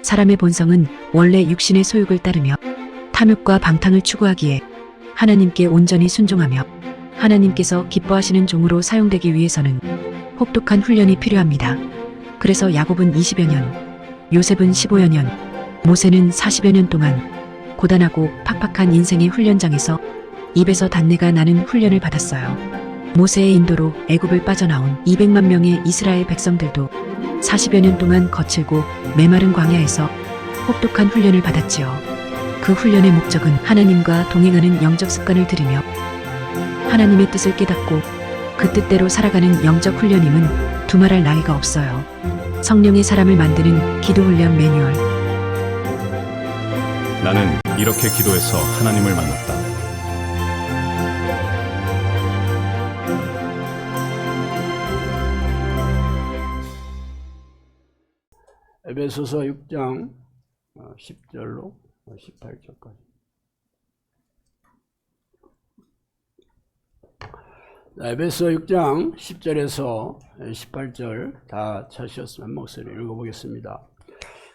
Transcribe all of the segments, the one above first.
사람의 본성은 원래 육신의 소욕을 따르며 탐욕과 방탕을 추구하기에 하나님께 온전히 순종하며 하나님께서 기뻐하시는 종으로 사용되기 위해서는 혹독한 훈련이 필요합니다. 그래서 야곱은 20여 년, 요셉은 15여 년, 모세는 40여 년 동안 고단하고 팍팍한 인생의 훈련장에서 입에서 단내가 나는 훈련을 받았어요. 모세의 인도로 애굽을 빠져나온 200만 명의 이스라엘 백성들도 40여 년 동안 거칠고 메마른 광야에서 혹독한 훈련을 받았지요. 그 훈련의 목적은 하나님과 동행하는 영적 습관을 들이며 하나님의 뜻을 깨닫고 그 뜻대로 살아가는 영적 훈련임은 두말할 나위가 없어요. 성령의 사람을 만드는 기도 훈련 매뉴얼. 나는 이렇게 기도해서 하나님을 만났다. 에베소서 6장 10절로 18절까지. 에베소 6장 10절에서 18절 다 찾으셨으면 목소리 읽어보겠습니다.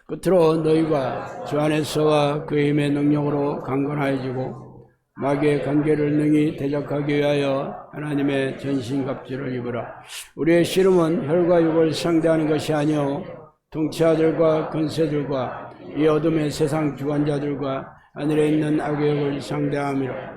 끝으로 너희가 주 안에서와 그 힘의 능력으로 강건하여지고 마귀의 관계를 능히 대적하기 위하여 하나님의 전신갑주를 입으라. 우리의 씨름은 혈과 육을 상대하는 것이 아니요 통치자들과 권세들과 이 어둠의 세상 주관자들과 하늘에 있는 악의 영을 상대함이라.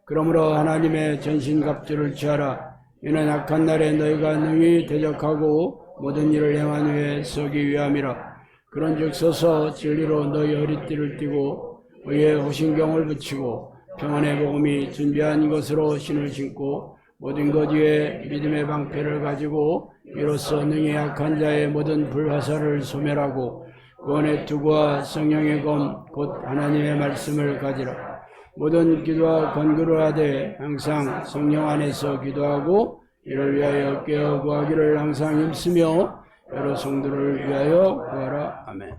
그러므로 하나님의 전신갑주를 취하라. 이는 악한 날에 너희가 능히 대적하고 모든 일을 행한 후에 서기 위함이라. 그런즉 서서 진리로 너희 허리띠를 띠고 의의 호신경을 붙이고 평안의 복음이 준비한 것으로 신을 신고 모든 것 위에 믿음의 방패를 가지고 이로써 능히 악한 자의 모든 불화살을 소멸하고 구원의 투구와 성령의 검 곧 하나님의 말씀을 가지라. 모든 기도와 간구를 하되 항상 성령 안에서 기도하고 이를 위하여 깨어 구하기를 항상 힘쓰며 여러 성도를 위하여 구하라. 아멘.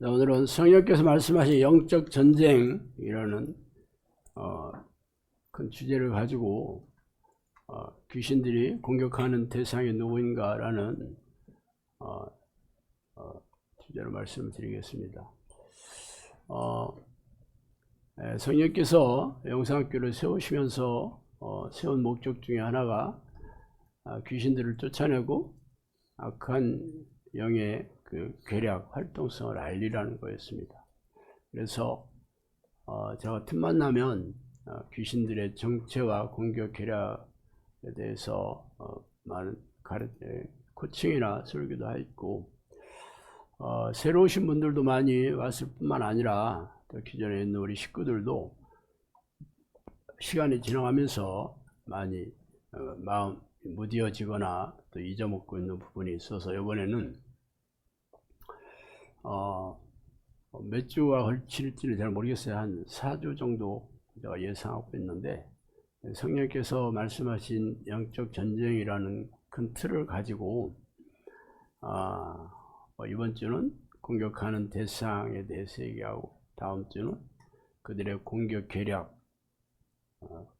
오늘은 성령께서 말씀하신 영적 전쟁이라는 큰 주제를 가지고 귀신들이 공격하는 대상이 누구인가라는 주제로 말씀을 드리겠습니다. 성령께서 영상학교를 세우시면서 세운 목적 중에 하나가 귀신들을 쫓아내고 악한 영의 그 괴력, 활동성을 알리라는 거였습니다. 그래서 제가 틈만 나면 귀신들의 정체와 공격 괴력에 대해서 많은 코칭이나 설교도 하고 새로 오신 분들도 많이 왔을 뿐만 아니라 또 기존에 있는 우리 식구들도 시간이 지나가면서 많이 마음 무뎌지거나 또 잊어먹고 있는 부분이 있어서 이번에는 몇 주가 걸칠지는 잘 모르겠어요. 한 4주 정도 제가 예상하고 있는데 성령께서 말씀하신 영적 전쟁이라는 큰 틀을 가지고 이번 주는 공격하는 대상에 대해서 얘기하고 다음 주는 그들의 공격 계략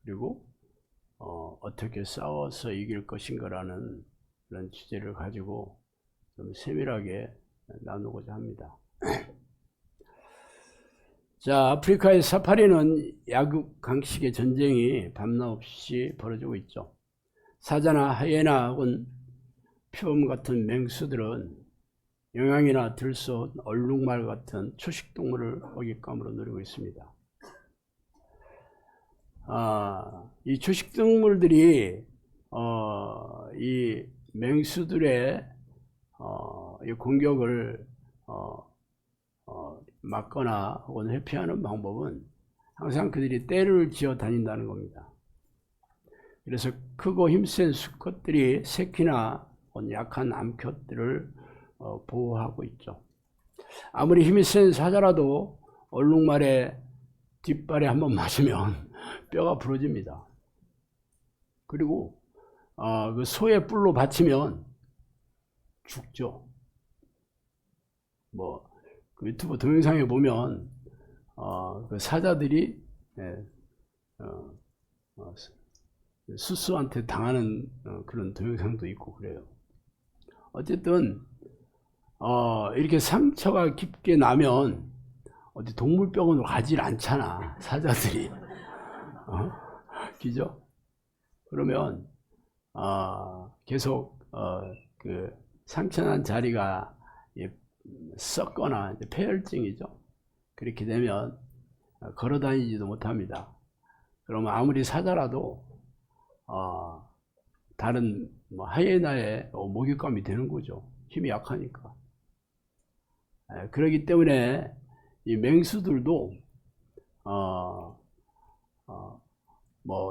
그리고 어떻게 싸워서 이길 것인가라는 그런 주제를 가지고 좀 세밀하게 나누고자 합니다. 자, 아프리카의 사파리는 야국 강식의 전쟁이 밤낮없이 벌어지고 있죠. 사자나 하이에나 혹은 표범 같은 맹수들은 영양이나 들소, 얼룩말 같은 초식동물을 먹잇감으로 누리고 있습니다. 이 초식동물들이 이 맹수들의 이 공격을 막거나 혹은 회피하는 방법은 항상 그들이 떼를 지어 다닌다는 겁니다. 그래서 크고 힘센 수컷들이 새끼나 약한 암컷들을 보호하고 있죠. 아무리 힘이 센 사자라도 얼룩말의 뒷발에 한번 맞으면 뼈가 부러집니다. 그리고 그 소의 뿔로 받치면 죽죠. 그 유튜브 동영상에 보면 그 사자들이 수수한테 당하는 그런 동영상도 있고 그래요. 어쨌든 이렇게 상처가 깊게 나면 어디 동물병원으로 가질 않잖아, 사자들이. 그죠? 그러면 계속 그 상처난 자리가 썩거나 폐혈증이죠. 그렇게 되면 걸어다니지도 못합니다. 그러면 아무리 사자라도 다른 하이에나의 먹잇감이 되는 거죠. 힘이 약하니까. 그렇기 때문에 이 맹수들도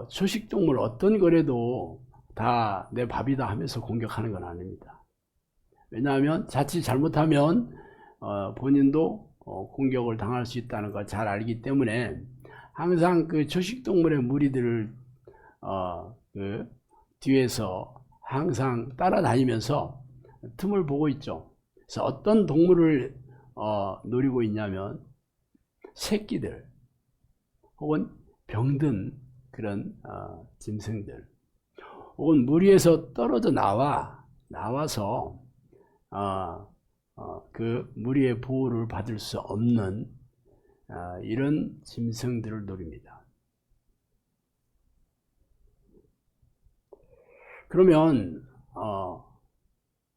초식동물 어떤 거래도 다 내 밥이다 하면서 공격하는 건 아닙니다. 왜냐하면 자칫 잘못하면 본인도 공격을 당할 수 있다는 걸 잘 알기 때문에 항상 그 초식동물의 무리들을 그 뒤에서 항상 따라다니면서 틈을 보고 있죠. 그래서 어떤 동물을 노리고 있냐면 새끼들 혹은 병든 그런 짐승들 혹은 무리에서 떨어져 나와서 그 무리의 보호를 받을 수 없는 이런 짐승들을 노립니다. 그러면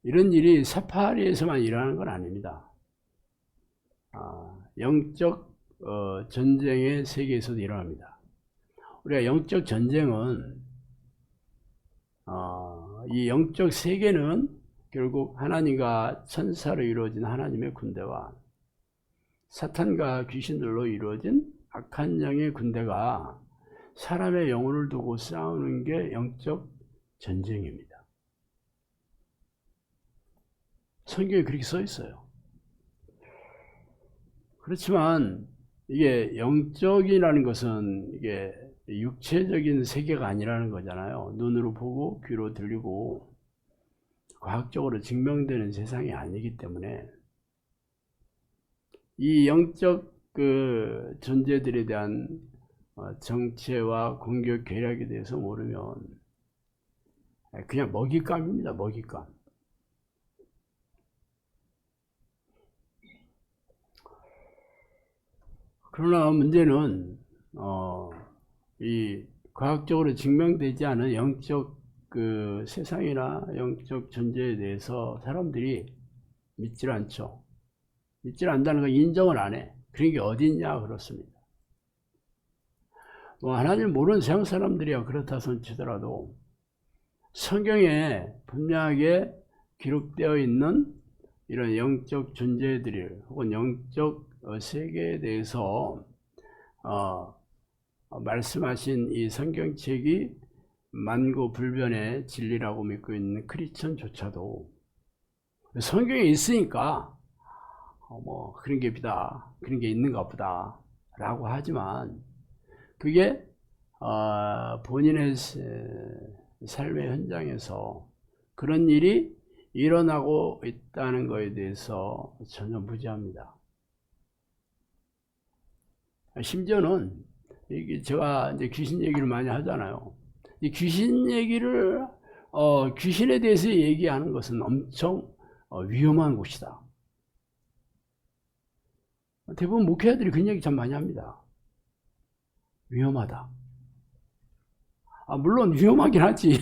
이런 일이 사파리에서만 일어나는 건 아닙니다. 영적 전쟁의 세계에서도 일어납니다. 우리가 영적 전쟁은 이 영적 세계는 결국 하나님과 천사로 이루어진 하나님의 군대와 사탄과 귀신들로 이루어진 악한 영의 군대가 사람의 영혼을 두고 싸우는 게 영적 전쟁입니다. 성경에 그렇게 써 있어요. 그렇지만 이게 영적이라는 것은 이게 육체적인 세계가 아니라는 거잖아요. 눈으로 보고 귀로 들리고 과학적으로 증명되는 세상이 아니기 때문에 이 영적 그 존재들에 대한 정체와 공격 계략에 대해서 모르면 그냥 먹잇감입니다. 먹잇감. 그러나 문제는 이 과학적으로 증명되지 않은 영적 그 세상이나 영적 존재에 대해서 사람들이 믿질 않죠. 믿질 않다는 건 인정을 안 해. 그런 게 어디 있냐 그렇습니다. 하나님 모르는 세상 사람들이야 그렇다 손 치더라도 성경에 분명하게 기록되어 있는 이런 영적 존재들 혹은 영적 세계에 대해서 말씀하신 이 성경책이 만고불변의 진리라고 믿고 있는 크리스천조차도 성경에 있으니까 그런 게 있다, 그런 게 있는가 보다 라고 하지만 그게 본인의 삶의 현장에서 그런 일이 일어나고 있다는 것에 대해서 전혀 무지합니다. 심지어는 제가 이제 귀신 얘기를 많이 하잖아요. 이 귀신 얘기를 귀신에 대해서 얘기하는 것은 엄청 위험한 곳이다. 대부분 목회자들이 그런 얘기 참 많이 합니다. 위험하다. 물론 위험하긴 하지.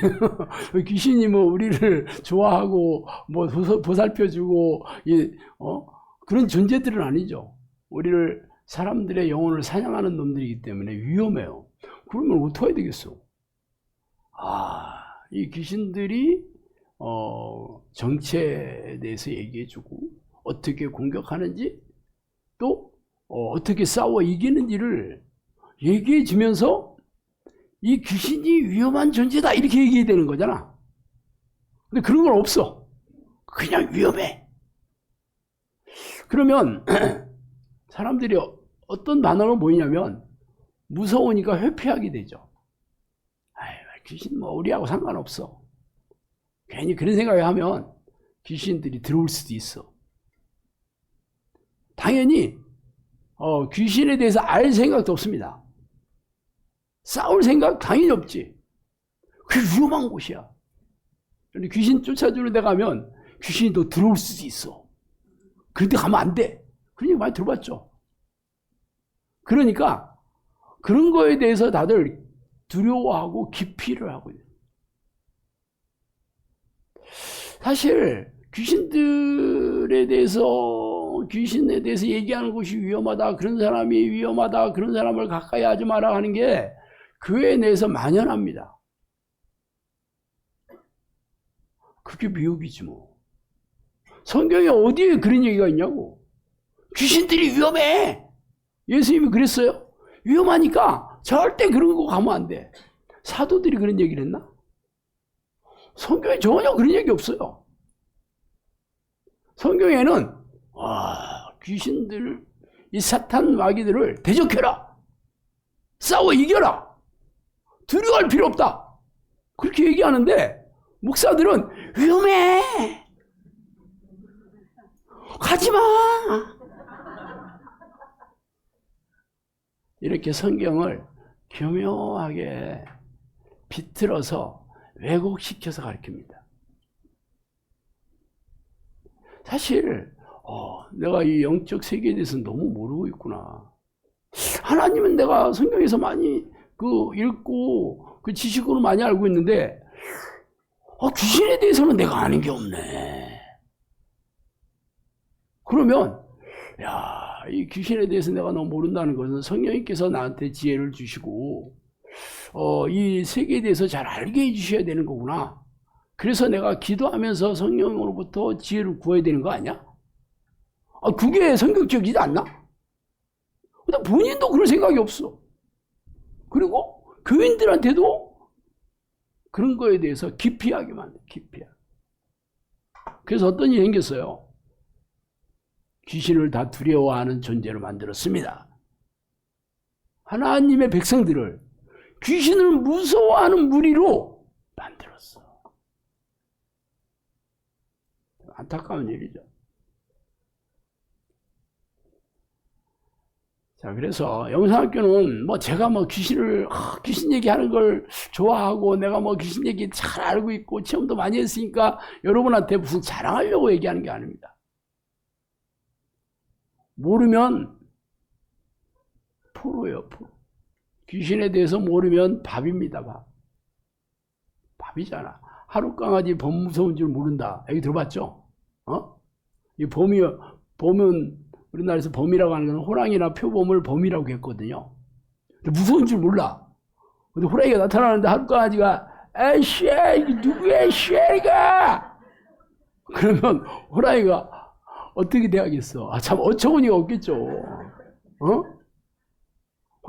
귀신이 우리를 좋아하고 보살펴주고 그런 존재들은 아니죠. 우리를 사람들의 영혼을 사냥하는 놈들이기 때문에 위험해요. 그러면 어떻게 해야 되겠어? 이 귀신들이 정체에 대해서 얘기해주고 어떻게 공격하는지 또 어떻게 싸워 이기는지를 얘기해주면서 이 귀신이 위험한 존재다 이렇게 얘기해야 되는 거잖아. 근데 그런 건 없어. 그냥 위험해. 그러면 사람들이 어떤 반응을 보이냐면 무서우니까 회피하게 되죠. 귀신 우리하고 상관없어. 괜히 그런 생각을 하면 귀신들이 들어올 수도 있어. 당연히 귀신에 대해서 알 생각도 없습니다. 싸울 생각 당연히 없지. 그게 위험한 곳이야. 그런데 귀신 쫓아주는 데 가면 귀신이 또 들어올 수도 있어. 그런데 가면 안 돼. 그런 얘기 많이 들어봤죠. 그러니까 그런 거에 대해서 다들 두려워하고 기피를 하고 있어요. 사실 귀신에 대해서 얘기하는 것이 위험하다, 그런 사람이 위험하다, 그런 사람을 가까이 하지 마라 하는 게 교회 내에서 만연합니다. 그게 미혹이지 뭐. 성경에 어디에 그런 얘기가 있냐고. 귀신들이 위험해. 예수님이 그랬어요. 위험하니까 절대 그런 거 가면 안 돼. 사도들이 그런 얘기를 했나? 성경에 전혀 그런 얘기 없어요. 성경에는 귀신들, 이 사탄 마귀들을 대적해라. 싸워 이겨라. 두려워할 필요 없다. 그렇게 얘기하는데 목사들은 위험해. 가지마. 이렇게 성경을 교묘하게 비틀어서 왜곡시켜서 가르칩니다. 사실 내가 이 영적 세계에 대해서 너무 모르고 있구나. 하나님은 내가 성경에서 많이 읽고 그 지식으로 많이 알고 있는데 귀신에 대해서는 내가 아는 게 없네. 그러면 이 귀신에 대해서 내가 너무 모른다는 것은 성령님께서 나한테 지혜를 주시고 이 세계에 대해서 잘 알게 해주셔야 되는 거구나. 그래서 내가 기도하면서 성령으로부터 지혜를 구해야 되는 거 아니야? 그게 성경적이지 않나? 근데 본인도 그럴 생각이 없어. 그리고 교인들한테도 그런 거에 대해서 기피하기만 해. 기피하게. 그래서 어떤 일이 생겼어요? 귀신을 다 두려워하는 존재로 만들었습니다. 하나님의 백성들을 귀신을 무서워하는 무리로 만들었어. 안타까운 일이죠. 자, 그래서 영상학교는 제가 귀신 얘기하는 걸 좋아하고 내가 귀신 얘기 잘 알고 있고 체험도 많이 했으니까 여러분한테 무슨 자랑하려고 얘기하는 게 아닙니다. 모르면 포로예요, 포로. 귀신에 대해서 모르면 밥입니다, 밥. 밥이잖아. 하루 강아지 범 무서운 줄 모른다. 여기 들어봤죠? 이 범은 우리나라에서 범이라고 하는 건 호랑이나 표범을 범이라고 했거든요. 근데 무서운 줄 몰라. 근데 호랑이가 나타나는데 하루 강아지가 에이씨, 이게 누구야, 이씨가? 그러면 호랑이가 어떻게 대하겠어? 참 어처구니가 없겠죠.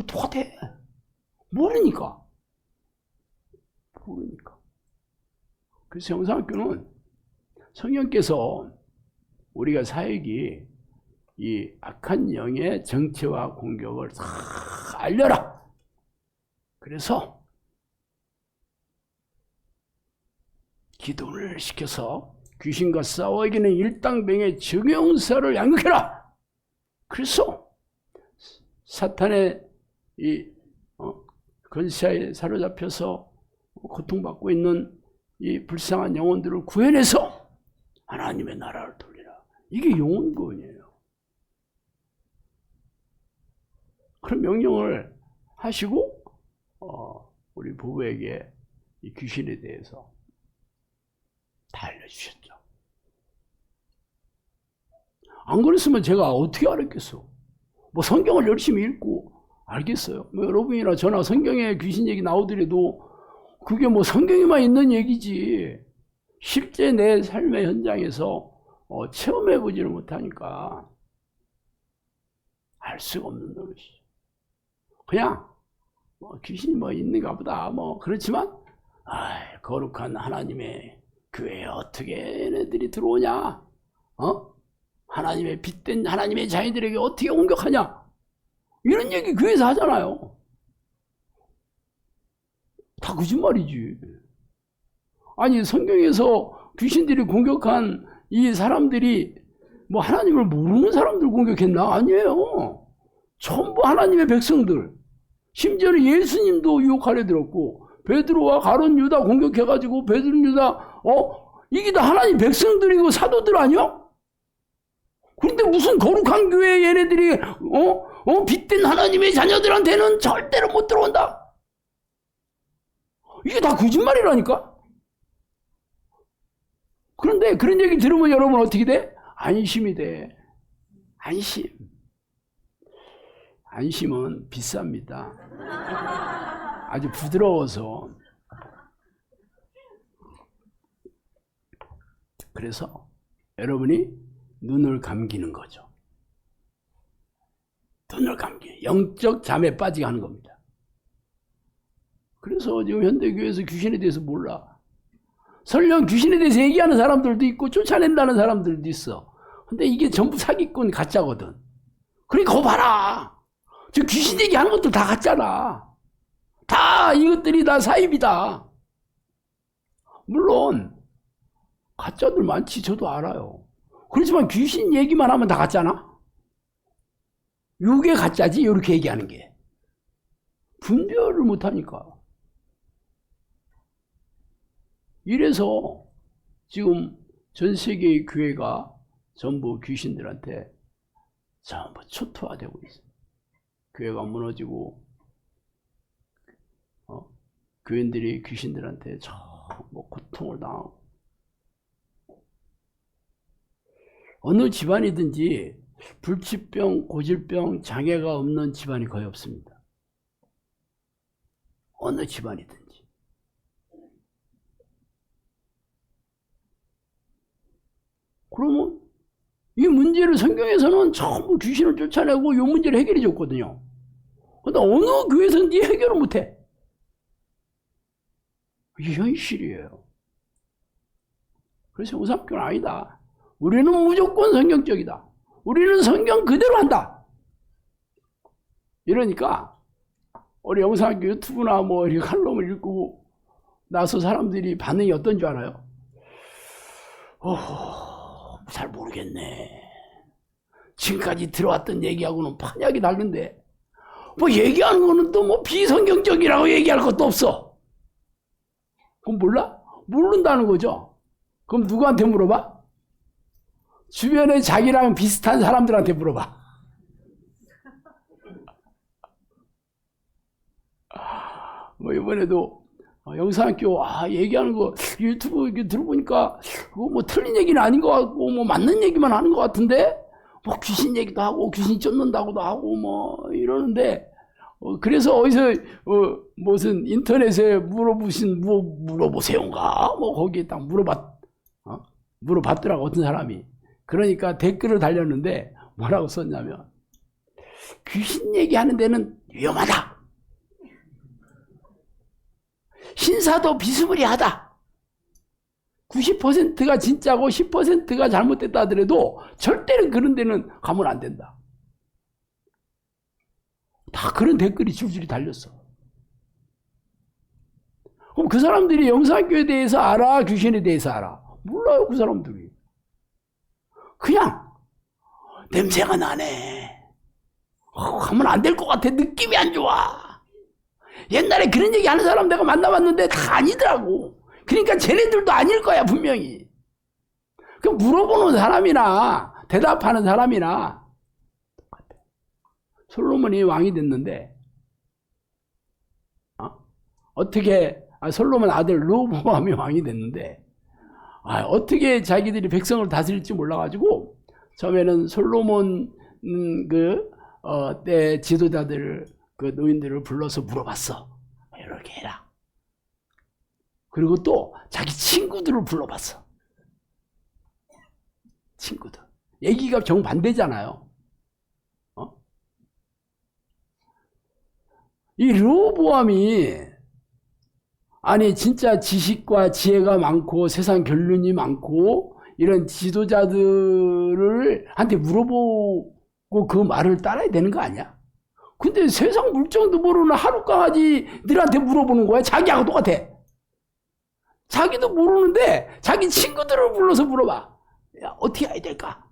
똑같아. 모르니까. 그래서 영상학교는 성령께서 우리가 사역이 이 악한 영의 정체와 공격을 다 알려라. 그래서 기도를 시켜서 귀신과 싸워 이기는 일당병의 정형사를 양육해라. 그래서 사탄의 이 권세에 사로잡혀서 고통받고 있는 이 불쌍한 영혼들을 구해내서 하나님의 나라를 돌리라. 이게 영혼구원이에요. 그런 명령을 하시고 우리 부부에게 이 귀신에 대해서 다 알려주셨죠. 안 그랬으면 제가 어떻게 알았겠어? 성경을 열심히 읽고 알겠어요. 여러분이나 저나 성경에 귀신 얘기 나오더라도 그게 성경에만 있는 얘기지 실제 내 삶의 현장에서 체험해보지를 못하니까 알 수가 없는 것이죠. 그냥 귀신이 있는가 보다 그렇지만 거룩한 하나님의 교회에 어떻게 얘네들이 들어오냐? 하나님의 빛된 하나님의 자녀들에게 어떻게 공격하냐? 이런 얘기 교회에서 하잖아요. 다 거짓말이지. 아니 성경에서 귀신들이 공격한 이 사람들이 하나님을 모르는 사람들 공격했나? 아니에요. 전부 하나님의 백성들. 심지어는 예수님도 유혹하려 들었고 베드로와 가룟 유다 공격해가지고 베드로 유다 이게 다 하나님 백성들이고 사도들 아니야? 그런데 무슨 거룩한 교회 얘네들이 빛된 하나님의 자녀들한테는 절대로 못 들어온다. 이게 다 거짓말이라니까. 그런데 그런 얘기 들으면 여러분 어떻게 돼? 안심이 돼. 안심. 안심은 비쌉니다. 아주 부드러워서. 그래서 여러분이 눈을 감기는 거죠. 눈을 감기. 영적 잠에 빠지게 하는 겁니다. 그래서 지금 현대교회에서 귀신에 대해서 몰라. 설령 귀신에 대해서 얘기하는 사람들도 있고 쫓아낸다는 사람들도 있어. 근데 이게 전부 사기꾼 가짜거든. 그러니까 그거 봐라. 저 귀신 얘기하는 것들 다 가짜나. 다 이것들이 다 사입이다. 물론 가짜들 많지. 저도 알아요. 그렇지만 귀신 얘기만 하면 다 가짜나? 이게 가짜지. 이렇게 얘기하는 게. 분별을 못하니까. 이래서 지금 전 세계의 교회가 전부 귀신들한테 전부 초토화되고 있어요. 교회가 무너지고 교인들이 귀신들한테 전부 고통을 당하고. 어느 집안이든지 불치병, 고질병, 장애가 없는 집안이 거의 없습니다. 어느 집안이든지. 그러면 이 문제를 성경에서는 전부 귀신을 쫓아내고 이 문제를 해결해 줬거든요. 그런데 어느 교회에서는 해결을 못해. 이게 현실이에요. 그래서 영상학교는 아니다. 우리는 무조건 성경적이다. 우리는 성경 그대로 한다. 이러니까 우리 영상학교 유튜브나 뭐 이렇게 칼럼을 읽고 나서 사람들이 반응이 어떤 줄 알아요? 잘 모르겠네. 지금까지 들어왔던 얘기하고는 판약이 다른데 뭐 얘기하는 거는 또 뭐 비성경적이라고 얘기할 것도 없어. 그럼 몰라? 모른다는 거죠. 그럼 누구한테 물어봐? 주변에 자기랑 비슷한 사람들한테 물어봐. 뭐 이번에도 영상학교 얘기하는 거 유튜브 이렇게 들어보니까 그거 뭐 틀린 얘기는 아닌 것 같고 뭐 맞는 얘기만 하는 것 같은데 뭐 귀신 얘기도 하고 귀신 쫓는다고도 하고 뭐 이러는데 그래서 어디서 무슨 인터넷에 물어보세요인가 뭐 거기에 딱 물어봤더라고 어떤 사람이. 그러니까 댓글을 달렸는데 뭐라고 썼냐면 귀신 얘기하는 데는 위험하다. 신사도 비스무리하다. 90%가 진짜고 10%가 잘못됐다 하더라도 절대로 그런 데는 가면 안 된다. 다 그런 댓글이 줄줄이 달렸어. 그럼 그 사람들이 영상학교에 대해서 알아? 귀신에 대해서 알아? 몰라요, 그 사람들이. 그냥 냄새가 나네. 가면 안 될 것 같아. 느낌이 안 좋아. 옛날에 그런 얘기 하는 사람 내가 만나봤는데 다 아니더라고. 그러니까 쟤네들도 아닐 거야 분명히. 그 물어보는 사람이나 대답하는 사람이나 똑같아. 솔로몬이 왕이 됐는데 어떻게 솔로몬 아들 르호보암이 왕이 됐는데 어떻게 자기들이 백성을 다스릴지 몰라가지고 처음에는 솔로몬 때 지도자들 그 노인들을 불러서 물어봤어. 이렇게 해라. 그리고 또 자기 친구들을 불러봤어. 친구들. 얘기가 정반대잖아요. 이 르호보암이 진짜 지식과 지혜가 많고 세상 결론이 많고 이런 지도자들을 한테 물어보고 그 말을 따라야 되는 거 아니야? 근데 세상 물정도 모르는 하루 강아지들한테 물어보는 거야. 자기하고 똑같아. 자기도 모르는데 자기 친구들을 불러서 물어봐. 야, 어떻게 해야 될까?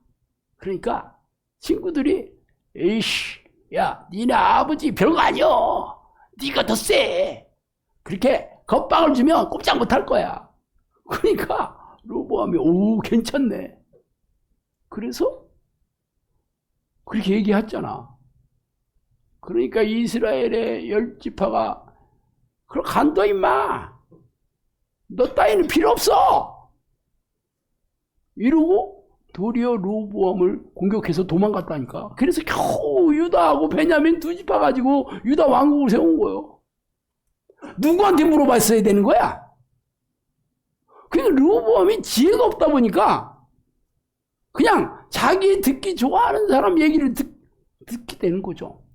그러니까 친구들이 에이씨 야, 니네 아버지 별거 아니여. 니가 더 세. 그렇게 겁박을 주면 꼼짝 못할 거야. 그러니까 로보암이 오 괜찮네. 그래서 그렇게 얘기했잖아. 그러니까 이스라엘의 10지파가 그럼 간다 임마. 너 따위는 필요 없어. 이러고 도리어 로보암을 공격해서 도망갔다니까. 그래서 겨우 유다하고 베냐민 2지파 가지고 유다 왕국을 세운 거예요. 누구한테 물어봤어야 되는 거야? 그러니까 로보암이 지혜가 없다 보니까 그냥 자기 듣기 좋아하는 사람 얘기를 듣게 되는 거죠.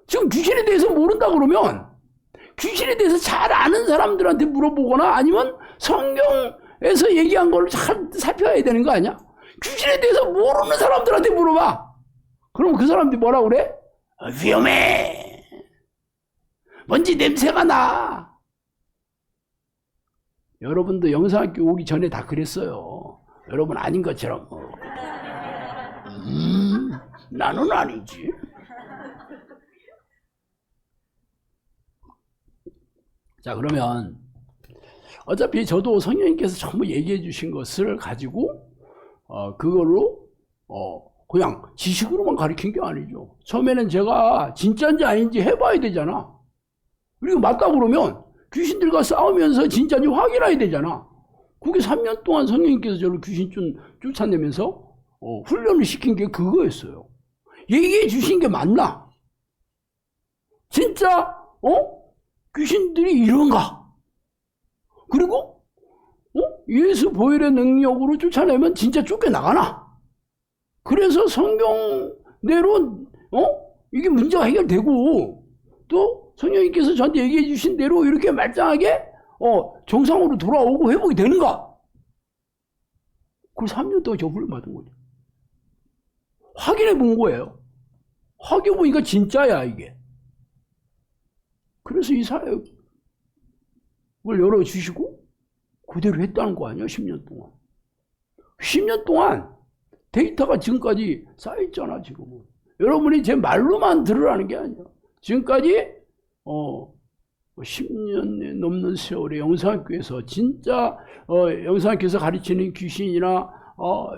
지금 귀신에 대해서 모른다 그러면 귀신에 대해서 잘 아는 사람들한테 물어보거나 아니면 성경에서 얘기한 걸 잘 살펴야 되는 거 아니야? 귀신에 대해서 모르는 사람들한테 물어봐. 그럼 그 사람들이 뭐라 그래? 위험해. 먼지 냄새가 나. 여러분도 영상학교 오기 전에 다 그랬어요. 여러분 아닌 것처럼. 나는 아니지. 자, 그러면 어차피 저도 성령님께서 전부 얘기해 주신 것을 가지고 그걸로 그냥 지식으로만 가르친 게 아니죠. 처음에는 제가 진짜인지 아닌지 해봐야 되잖아. 그리고 맞다 그러면 귀신들과 싸우면서 진짜인지 확인해야 되잖아. 그게 3년 동안 성령님께서 저를 귀신 쫓아내면서 훈련을 시킨 게 그거였어요. 얘기해 주신 게 맞나? 진짜 귀신들이 이런가? 그리고 예수 보혈의 능력으로 쫓아내면 진짜 쫓겨나가나? 그래서 성경대로 이게 문제가 해결되고 또 성령님께서 저한테 얘기해 주신 대로 이렇게 말짱하게 정상으로 돌아오고 회복이 되는가? 그걸 3년 동안 저분을 받은 거죠. 확인해 본 거예요. 확인해 보니까 진짜야 이게. 그래서 이 사역을 열어주시고 그대로 했다는 거 아니야 10년 동안. 10년 동안 데이터가 지금까지 쌓여있잖아 지금은. 여러분이 제 말로만 들으라는 게 아니야. 지금까지 10년 넘는 세월에 영상학교에서 진짜 영상학교에서 가르치는 귀신이나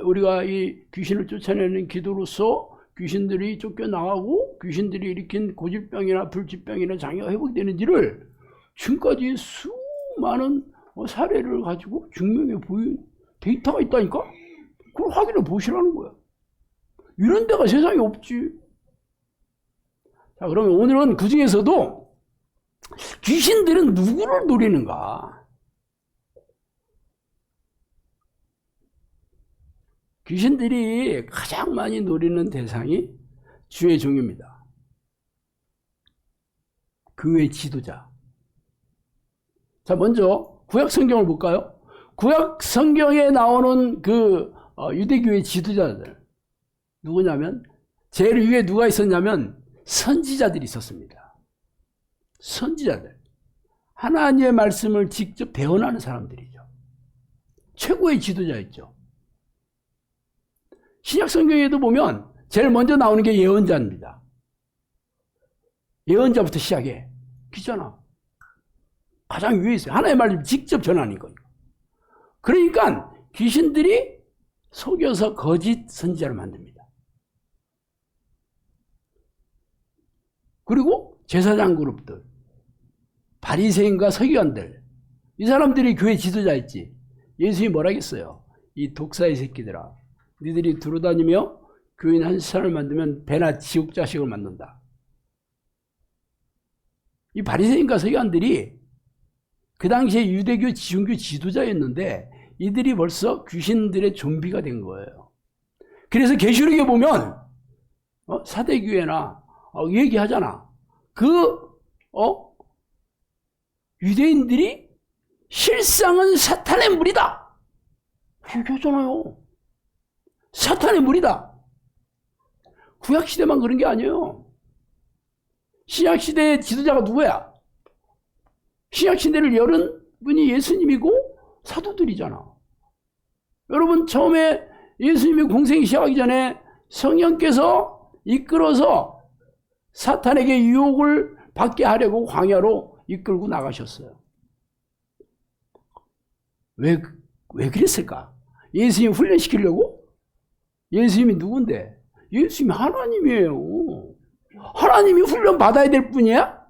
우리가 이 귀신을 쫓아내는 기도로서 귀신들이 쫓겨나가고 귀신들이 일으킨 고질병이나 불치병이나 장애가 회복되는지를 지금까지 수많은 사례를 가지고 증명해 보인 데이터가 있다니까? 그걸 확인해 보시라는 거야. 이런 데가 세상에 없지. 자, 그러면 오늘은 그 중에서도 귀신들은 누구를 노리는가? 귀신들이 가장 많이 노리는 대상이 주의 종입니다. 그 외 지도자. 자, 먼저 구약 성경을 볼까요? 구약 성경에 나오는 그 유대교의 지도자들 누구냐면 제일 위에 누가 있었냐면 선지자들이 있었습니다. 선지자들. 하나님의 말씀을 직접 대언하는 사람들이죠. 최고의 지도자였죠. 신약 성경에도 보면 제일 먼저 나오는 게 예언자입니다. 예언자부터 시작해. 그잖아. 가장 위에 있어요. 하나님의 말씀을 직접 전하는 거예요. 그러니까 귀신들이 속여서 거짓 선지자를 만듭니다. 그리고 제사장 그룹들, 바리새인과 서기관들, 이 사람들이 교회 지도자였지. 예수님이 뭐라 했어요? 이 독사의 새끼들아, 니들이 두루다니며 교인 한 사람을 만들면 배나 지옥 자식을 만든다. 이 바리새인과 서기관들이 그 당시에 유대교 지중교 지도자였는데 이들이 벌써 귀신들의 좀비가 된 거예요. 그래서 계시록에 보면 사대교회나 얘기하잖아. 유대인들이 실상은 사탄의 무리다. 얘기하잖아요. 사탄의 무리다. 구약시대만 그런 게 아니에요. 신약시대의 지도자가 누구야? 신약시대를 열은 분이 예수님이고 사도들이잖아. 여러분 처음에 예수님이 공생이 시작하기 전에 성령께서 이끌어서 사탄에게 유혹을 받게 하려고 광야로 이끌고 나가셨어요. 왜 그랬을까? 예수님 훈련시키려고? 예수님이 누군데? 예수님이 하나님이에요. 하나님이 훈련 받아야 될 뿐이야?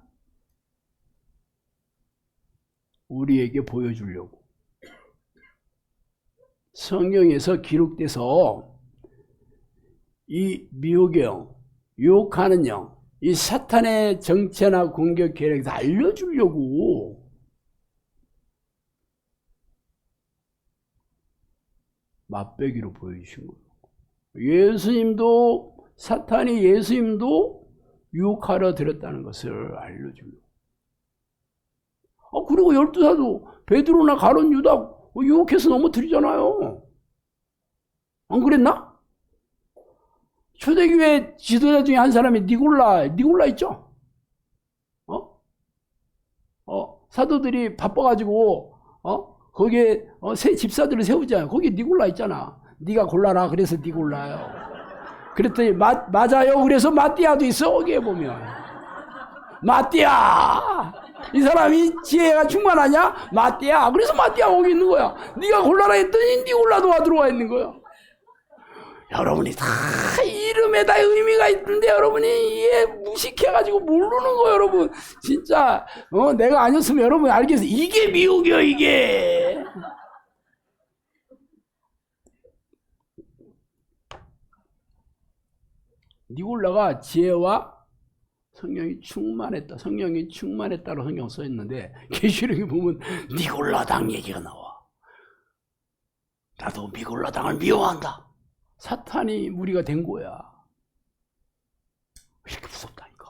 우리에게 보여주려고. 성경에서 기록돼서 이 미혹의 영, 유혹하는 영, 이 사탄의 정체나 공격 계략에서 알려주려고 맛배기로 보여주신 거예요. 사탄이 예수님도 유혹하려 들었다는 것을 알려주려고. 그리고 12사도 베드로나 가룟 유다 유혹해서 넘어뜨리잖아요. 안 그랬나? 초대교회 지도자 중에 한 사람이 니골라 있죠? 사도들이 바빠가지고, 거기에 새 집사들을 세우잖아요. 거기 니골라 있잖아. 니가 골라라. 그래서 니골라요. 그랬더니, 맞아요. 그래서 마띠아도 있어. 거기에 보면. 마띠아! 이 사람이 지혜가 충만하냐? 마띠아. 그래서 마띠아 거기 있는 거야. 니가 골라라 했더니 니골라도 들어와 있는 거야. 여러분이 다 이름에 다 의미가 있는데 여러분이 이게 무식해가지고 모르는 거예요, 여러분. 진짜 내가 아니었으면 여러분이 알겠어. 이게 미혹이요, 이게. 니골라가 지혜와 성령이 충만했다고 성경 써 있는데 계시록에 보면 니골라당 얘기가 나와. 나도 니골라당을 미워한다. 사탄이 무리가 된 거야. 이렇게 무섭다니까.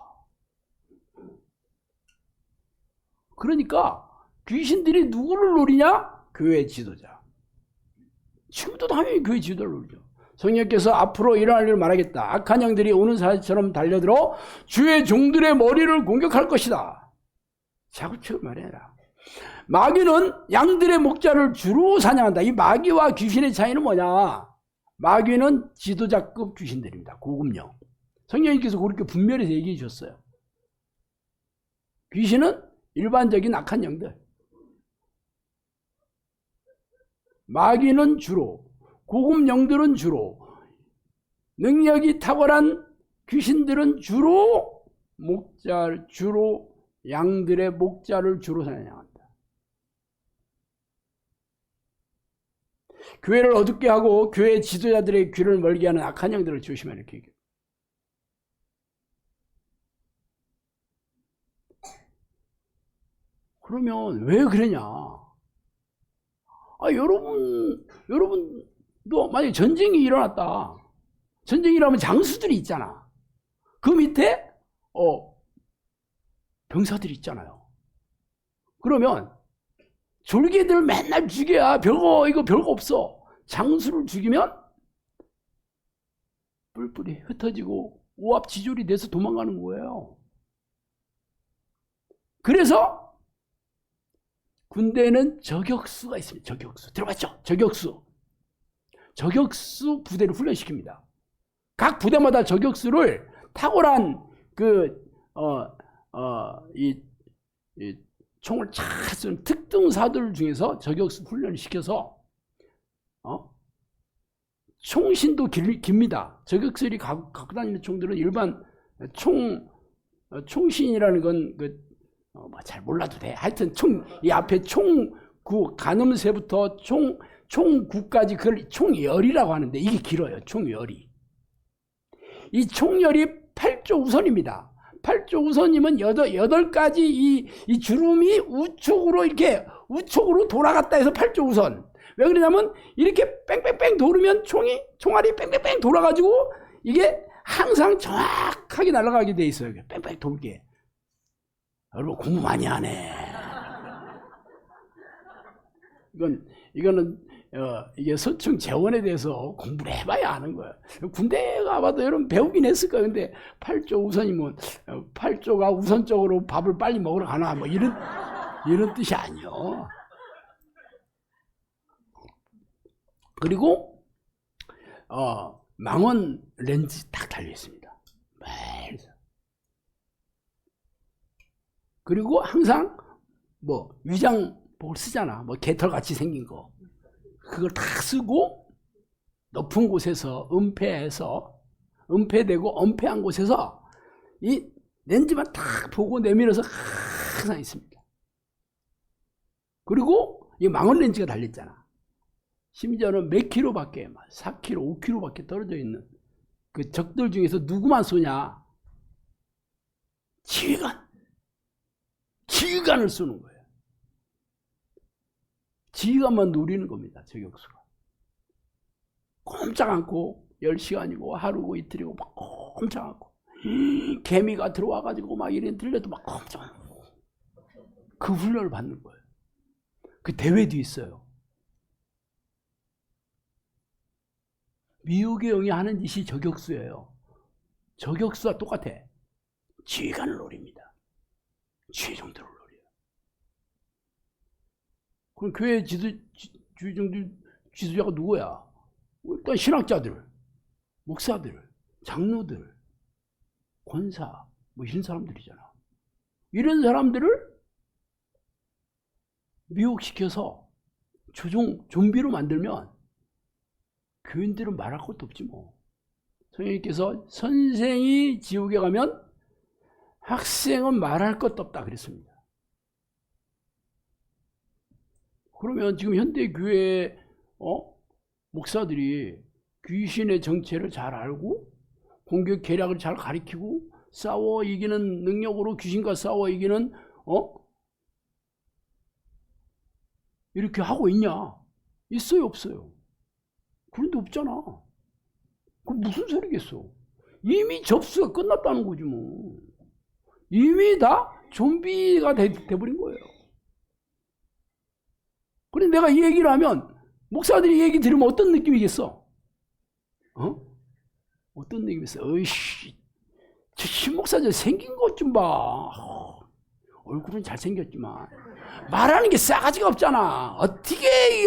그러니까 귀신들이 누구를 노리냐? 교회 지도자. 지금도 당연히 교회 지도자를 노리죠. 성령께서 앞으로 일어날 일을 말하겠다. 악한 영들이 오는 사자처럼 달려들어 주의 종들의 머리를 공격할 것이다. 자구책을 말해라. 마귀는 양들의 목자를 주로 사냥한다. 이 마귀와 귀신의 차이는 뭐냐? 마귀는 지도자급 귀신들입니다. 고급령. 성령님께서 그렇게 분별해서 얘기해 주셨어요. 귀신은 일반적인 악한 영들. 마귀는 주로, 고급 영들은 주로, 능력이 탁월한 귀신들은 주로 양들의 목자를 주로 사냥한다. 교회를 어둡게 하고 교회 지도자들의 귀를 멀게 하는 악한 영들을 조심하라 이렇게 얘기해요. 그러면 왜 그러냐? 여러분도 만약에 전쟁이 일어났다. 전쟁이 일어나면 장수들이 있잖아. 그 밑에 병사들이 있잖아요. 그러면 졸개들 맨날 죽여야 이거 별거 없어. 장수를 죽이면 뿔뿔이 흩어지고 오합지졸이 돼서 도망가는 거예요. 그래서 군대에는 저격수가 있습니다. 저격수. 들어봤죠? 저격수 부대를 훈련시킵니다. 각 부대마다 저격수를 탁월한 이 총을 잘 쏘는 특등사들 중에서 저격수 훈련을 시켜서 총신도 깁니다. 저격수들이 갖고 다니는 총들은 일반 총신이라는 건 잘 몰라도 돼. 하여튼 이 앞에 총구 가늠쇠부터 총구까지 그걸 총열이라고 하는데 이게 길어요. 총열이. 이 총열이 8조 우선입니다. 8조 우선이면 8가지 이 주름이 우측으로 돌아갔다 해서 8조 우선. 왜 그러냐면 이렇게 뺑뺑뺑 돌으면 총알이 뺑뺑뺑 돌아가지고 이게 항상 정확하게 날아가게 돼 있어요. 뺑뺑 돌게. 여러분 공부 많이 하네. 이거는 이게 서충 재원에 대해서 공부를 해봐야 아는 거예요. 군대 가봐도 여러분 배우긴 했을 거예요. 근데 8조 우선이면 8조가 우선적으로 밥을 빨리 먹으러 가나 뭐 이런 뜻이 아니요. 그리고 망원 렌즈 딱 달려 있습니다. 매일. 그리고 항상 뭐 위장복을 쓰잖아. 뭐 개털같이 생긴 거. 그걸 다 쓰고 높은 곳에서 은폐되고 엄폐한 곳에서 이 렌즈만 딱 보고 내밀어서 항상 있습니다. 그리고 이 망원 렌즈가 달렸잖아. 심지어는 몇 킬로밖에, 4km, 5km밖에 떨어져 있는 그 적들 중에서 누구만 쏘냐? 지휘관을 쏘는 거예요. 지휘관만 노리는 겁니다. 저격수가. 꼼짝 않고 10시간이고 하루고 이틀이고 막 꼼짝 않고 개미가 들어와가지고 막 이래 들려도 막 꼼짝 않고 그 훈련을 받는 거예요. 그 대회도 있어요. 미국의 영이 하는 짓이 저격수예요. 저격수와 똑같아. 지휘관을 노립니다. 지휘정들을 노려요. 그럼 교회 지휘정들 지도자가 누구야? 일단 신학자들, 목사들, 장로들, 권사 뭐 이런 사람들이잖아. 이런 사람들을 미혹시켜서 좀비로 만들면 교인들은 말할 것도 없지 뭐. 성령님께서 선생이 지옥에 가면 학생은 말할 것도 없다 그랬습니다. 그러면 지금 현대 교회 목사들이 귀신의 정체를 잘 알고 공격 계략을 잘 가리키고 싸워 이기는 능력으로 귀신과 싸워 이기는 이렇게 하고 있냐? 있어요 없어요? 그런데 없잖아. 그럼 무슨 소리겠어? 이미 접수가 끝났다는 거지 뭐. 이미 다 좀비가 돼버린 거예요. 그런데 내가 이 얘기를 하면 목사들이 이 얘기 들으면 어떤 느낌이겠어? 어떤 느낌이겠어? 어이씨, 저 신목사 저 생긴 것 좀 봐. 얼굴은 잘생겼지만 말하는 게 싸가지가 없잖아. 어떻게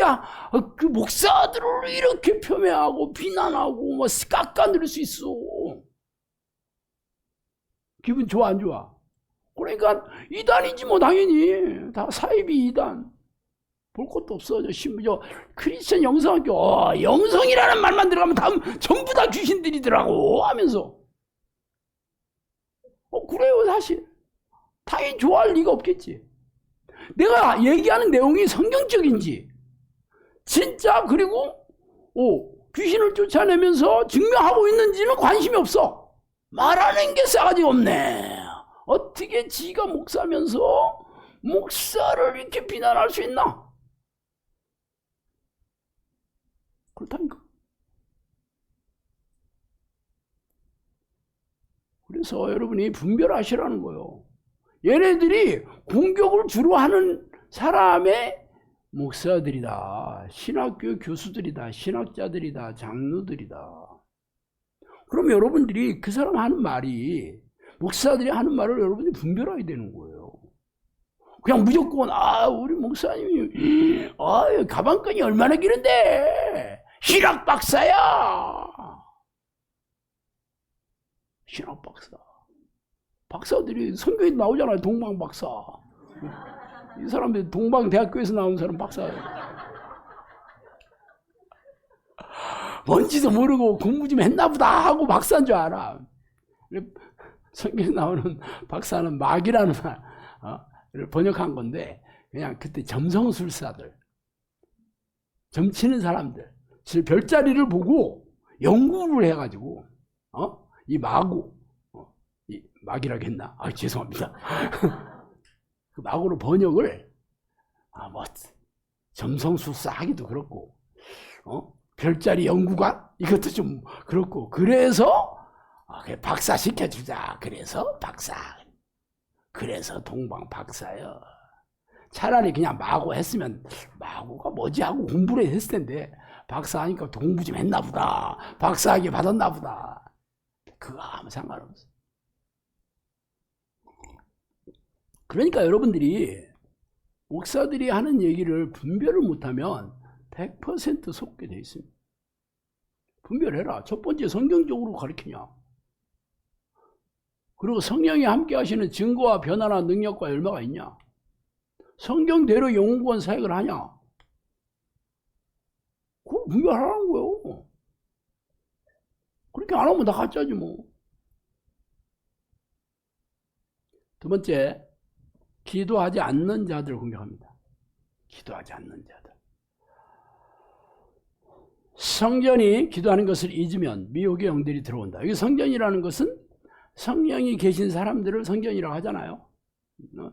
그 목사들을 이렇게 폄훼하고 비난하고 뭐 깎아내릴 수 있어? 기분 좋아 안 좋아? 그러니까 이단이지 뭐. 당연히 다 사이비 이단. 볼 것도 없어. 저 크리스천 영성학교 영성이라는 말만 들어가면 다음 전부 다 귀신들이더라고 하면서. 그래요 사실. 당연히 좋아할 리가 없겠지. 내가 얘기하는 내용이 성경적인지 진짜 그리고 귀신을 쫓아내면서 증명하고 있는지는 관심이 없어. 말하는 게 싸가지가 없네. 어떻게 지가 목사면서 목사를 이렇게 비난할 수 있나? 그렇다니까. 그래서 여러분이 분별하시라는 거예요. 얘네들이 공격을 주로 하는 사람의 목사들이다, 신학교 교수들이다, 신학자들이다, 장로들이다. 그럼 여러분들이 그 사람 하는 말이, 목사들이 하는 말을 여러분들이 분별해야 되는 거예요. 그냥 무조건 우리 목사님이 가방끈이 얼마나 길은데 신학 박사야. 신학 박사. 박사들이 성경에 나오잖아요. 동방 박사. 이 사람들이 동방대학교에서 나온 사람 박사예요. 뭔지도 모르고 공부 좀 했나 보다 하고 박사인 줄 알아. 성경에 나오는 박사는 막이라는 말을 번역한 건데, 그냥 그때 점성술사들, 점치는 사람들, 별자리를 보고 연구를 해가지고 이 마구, 막이라고 했나? 죄송합니다. 그 막으로 번역을 뭐 점성술사 하기도 그렇고 별자리 연구관 이것도 좀 그렇고, 그래서 박사 시켜주자. 그래서 박사. 그래서 동방 박사요. 차라리 그냥 마고 했으면 마고가 뭐지 하고 공부를 했을 텐데, 박사 하니까 공부 좀 했나 보다, 박사학위 받았나 보다. 그거 아무 상관없어. 그러니까 여러분들이 목사들이 하는 얘기를 분별을 못하면 100% 속게 돼 있습니다. 분별해라. 첫 번째 성경적으로 가르치냐. 그리고 성령이 함께 하시는 증거와 변화나 능력과 열매가 있냐? 성경대로 영혼구원 사역을 하냐? 그거 분별하라는 거예요. 그렇게 안 하면 다 가짜지 뭐. 두 번째, 기도하지 않는 자들을 공격합니다. 기도하지 않는 자들. 성전이 기도하는 것을 잊으면 미혹의 영들이 들어온다. 여기 성전이라는 것은 성령이 계신 사람들을 성전이라고 하잖아요.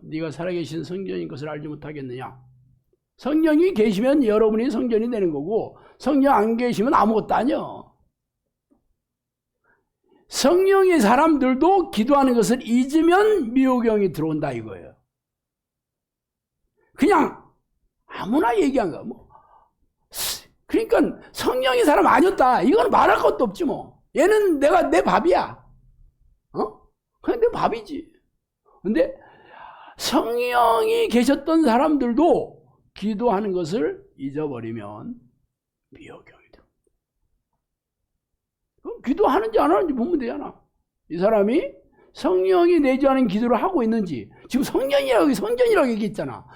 네가 살아계신 성전인 것을 알지 못하겠느냐. 성령이 계시면 여러분이 성전이 되는 거고 성령 안 계시면 아무것도 아니야. 성령의 사람들도 기도하는 것을 잊으면 미혹의 영이 들어온다 이거예요. 그냥 아무나 얘기한 거야. 뭐. 그러니까 성령의 사람 아니었다. 이건 말할 것도 없지 뭐. 얘는 내 밥이야. 그냥 내 밥이지. 근데 성령이 계셨던 사람들도 기도하는 것을 잊어버리면 미혹의 영이 들어온다. 그럼 기도하는지 안 하는지 보면 되잖아. 이 사람이 성령이 내주하는 기도를 하고 있는지. 지금 성전이라고 얘기했잖아.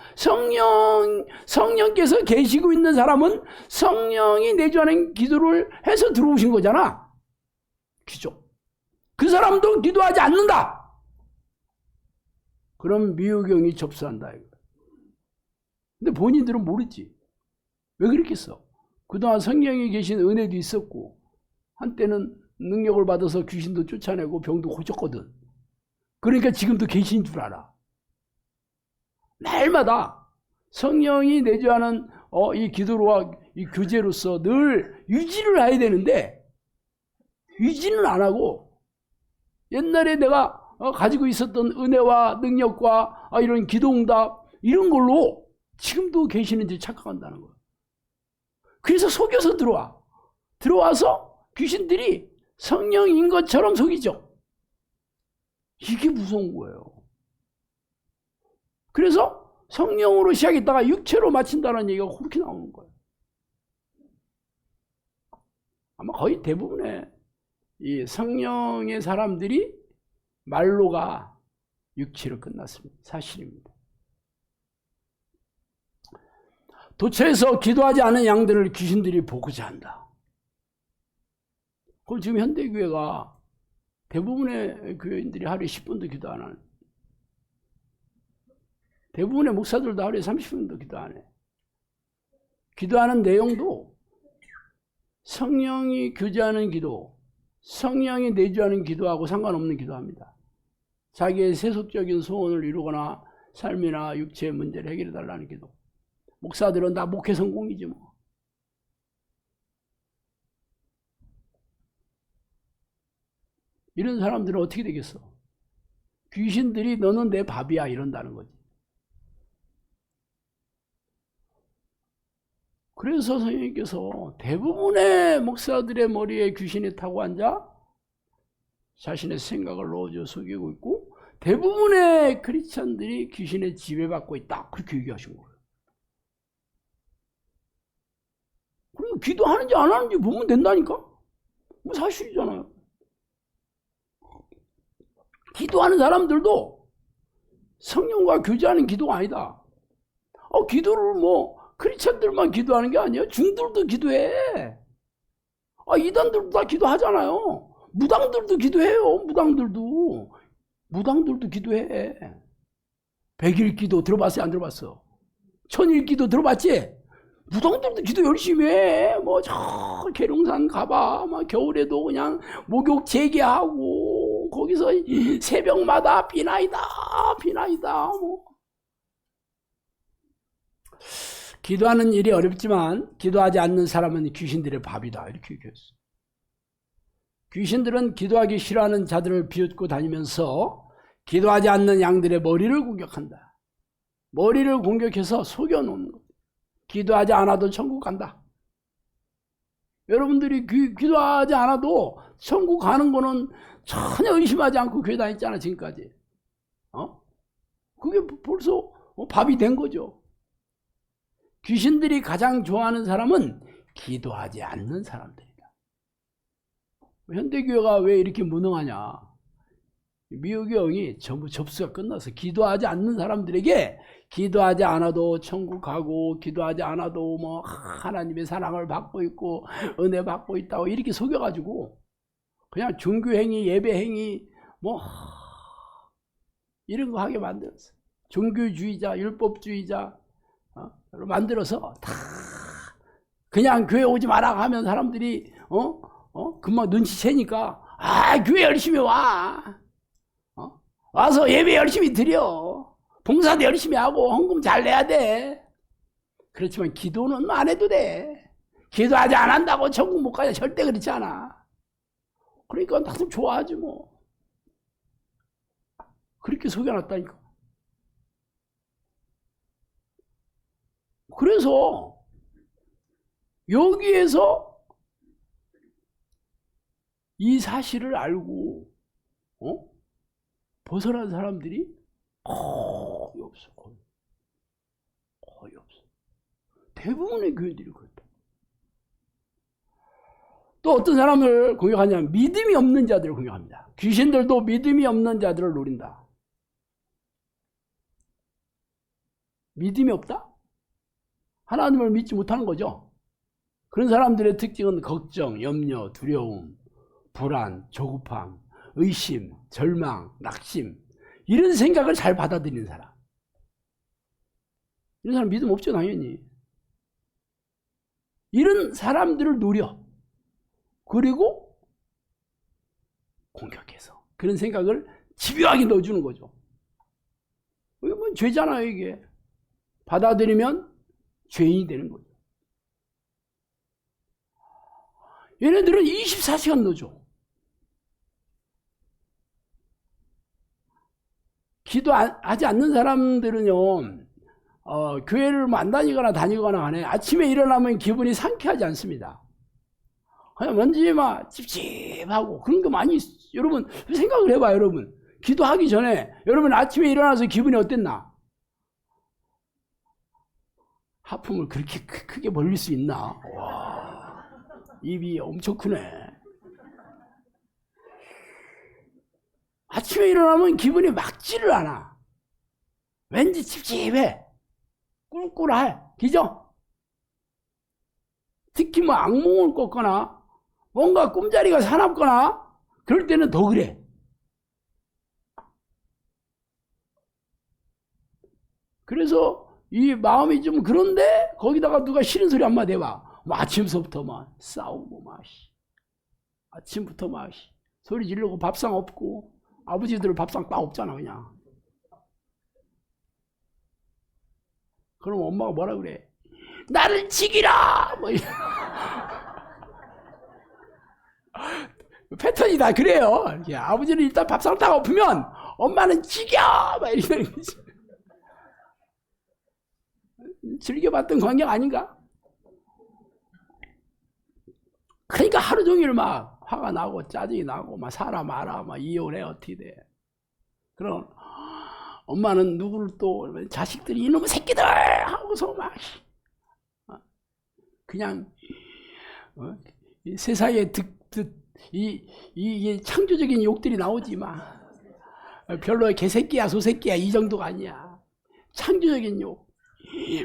성령께서 계시고 있는 사람은 성령이 내주하는 기도를 해서 들어오신 거잖아. 그죠? 그 사람도 기도하지 않는다. 그럼 미혹의 영이 접수한다. 근데 본인들은 모르지. 왜 그랬겠어? 그동안 성령이 계신 은혜도 있었고 한때는 능력을 받아서 귀신도 쫓아내고 병도 고쳤거든. 그러니까 지금도 계신 줄 알아. 날마다 성령이 내주하는 이 기도로와 이 교제로서 늘 유지를 해야 되는데 유지는 안 하고 옛날에 내가 가지고 있었던 은혜와 능력과 이런 기도응답 이런 걸로 지금도 계시는지 착각한다는 거예요. 그래서 속여서 들어와서 귀신들이 성령인 것처럼 속이죠. 이게 무서운 거예요. 그래서 성령으로 시작했다가 육체로 마친다는 얘기가 그렇게 나오는 거예요. 아마 거의 대부분의 이 성령의 사람들이 말로가 육체로 끝났습니다. 사실입니다. 도처에서 기도하지 않은 양들을 귀신들이 보고자 한다. 그럼 지금 현대교회가 대부분의 교회인들이 하루에 10분도 기도 안 하는, 대부분의 목사들도 하루에 30분도 기도 안 해. 기도하는 내용도 성령이 교제하는 기도, 성령이 내주하는 기도하고 상관없는 기도합니다. 자기의 세속적인 소원을 이루거나 삶이나 육체의 문제를 해결해 달라는 기도. 목사들은 다 목회 성공이지 뭐. 이런 사람들은 어떻게 되겠어? 귀신들이 너는 내 밥이야 이런다는 거지. 그래서 선생님께서 대부분의 목사들의 머리에 귀신이 타고 앉아 자신의 생각을 넣어줘 속이고 있고 대부분의 크리스찬들이 귀신에 지배받고 있다. 그렇게 얘기하신 거예요. 그리고 기도하는지 안 하는지 보면 된다니까? 뭐 사실이잖아요. 기도하는 사람들도 성령과 교제하는 기도가 아니다. 기도를 뭐 크리스찬들만 기도하는 게 아니에요. 중들도 기도해. 이단들도 다 기도하잖아요. 무당들도 기도해요. 무당들도 기도해. 100일 기도 들어봤어요? 안 들어봤어? 1000일 기도 들어봤지? 무당들도 기도 열심히 해. 뭐 저 계룡산 가봐. 막 겨울에도 그냥 목욕 재개하고 거기서 새벽마다 비나이다 뭐. 기도하는 일이 어렵지만 기도하지 않는 사람은 귀신들의 밥이다. 이렇게 얘기했어. 귀신들은 기도하기 싫어하는 자들을 비웃고 다니면서 기도하지 않는 양들의 머리를 공격한다. 머리를 공격해서 속여놓는 것. 기도하지 않아도 천국 간다. 여러분들이 기도하지 않아도 천국 가는 거는 전혀 의심하지 않고 교회 다녔잖아 지금까지. 그게 벌써 밥이 된 거죠. 귀신들이 가장 좋아하는 사람은 기도하지 않는 사람들이다. 현대교회가 왜 이렇게 무능하냐? 미우경이 전부 접수가 끝나서 기도하지 않는 사람들에게 기도하지 않아도 천국 가고 기도하지 않아도 뭐 하나님의 사랑을 받고 있고 은혜 받고 있다고 이렇게 속여가지고 그냥 종교행위 예배행위 뭐 이런 거 하게 만들었어. 종교주의자 율법주의자 만들어서 다 그냥 교회 오지 마라 하면 사람들이 금방 눈치채니까 교회 열심히 와. 와서 예배 열심히 드려. 봉사도 열심히 하고 헌금 잘 내야 돼. 그렇지만 기도는 안 해도 돼. 기도하지 안 한다고 천국 못 가냐. 절대 그렇지 않아. 그러니까 다들 좋아하지 뭐. 그렇게 속여놨다니까. 그래서 여기에서 이 사실을 알고 벗어난 사람들이 거의 없어. 거의 없어. 대부분의 교회들이 그렇다. 또 어떤 사람을 공격하냐면 믿음이 없는 자들을 공격합니다. 귀신들도 믿음이 없는 자들을 노린다. 믿음이 없다? 하나님을 믿지 못하는 거죠. 그런 사람들의 특징은 걱정, 염려, 두려움, 불안, 조급함, 의심, 절망, 낙심 이런 생각을 잘 받아들이는 사람. 이런 사람 믿음 없죠 당연히. 이런 사람들을 노려. 그리고 공격해서 그런 생각을 집요하게 넣어주는 거죠. 이게 뭐 죄잖아요 이게. 받아들이면 죄인이 되는 거죠. 얘네들은 24시간 넣어줘. 기도하지 않는 사람들은요, 교회를 뭐 안 다니거나 다니거나 간에 아침에 일어나면 기분이 상쾌하지 않습니다. 그냥 왠지 막 찝찝하고 그런 거 많이 여러분 생각을 해봐요. 여러분 기도하기 전에 여러분 아침에 일어나서 기분이 어땠나? 하품을 그렇게 크게 벌릴 수 있나? 와, 입이 엄청 크네. 아침에 일어나면 기분이 막지를 않아. 왠지 찝찝해. 꿀꿀해. 그죠? 특히 뭐 악몽을 꿨거나 뭔가 꿈자리가 사납거나 그럴 때는 더 그래. 그래서 이 마음이 좀 그런데 거기다가 누가 싫은 소리 한마디 해봐. 뭐 아침서부터 막 싸우고 막 아침부터 막 소리 지르고 밥상 없고 아버지들 밥상 딱 없잖아 그냥. 그럼 엄마가 뭐라 그래? 나를 지기라! 뭐 패턴이 다 그래요. 아버지는 일단 밥상 딱 엎으면 엄마는 지겨! 막 이러는 거지. 즐겨봤던 관계 아닌가? 그러니까 하루 종일 막 화가 나고 짜증이 나고 막 살아 말아 막 이혼해 어떻게 돼. 그럼 엄마는 누구를 또 자식들이 이놈의 새끼들 하고서 막 그냥 세상에 이 창조적인 욕들이 나오지 막 별로 개새끼야 소새끼야 이 정도가 아니야. 창조적인 욕.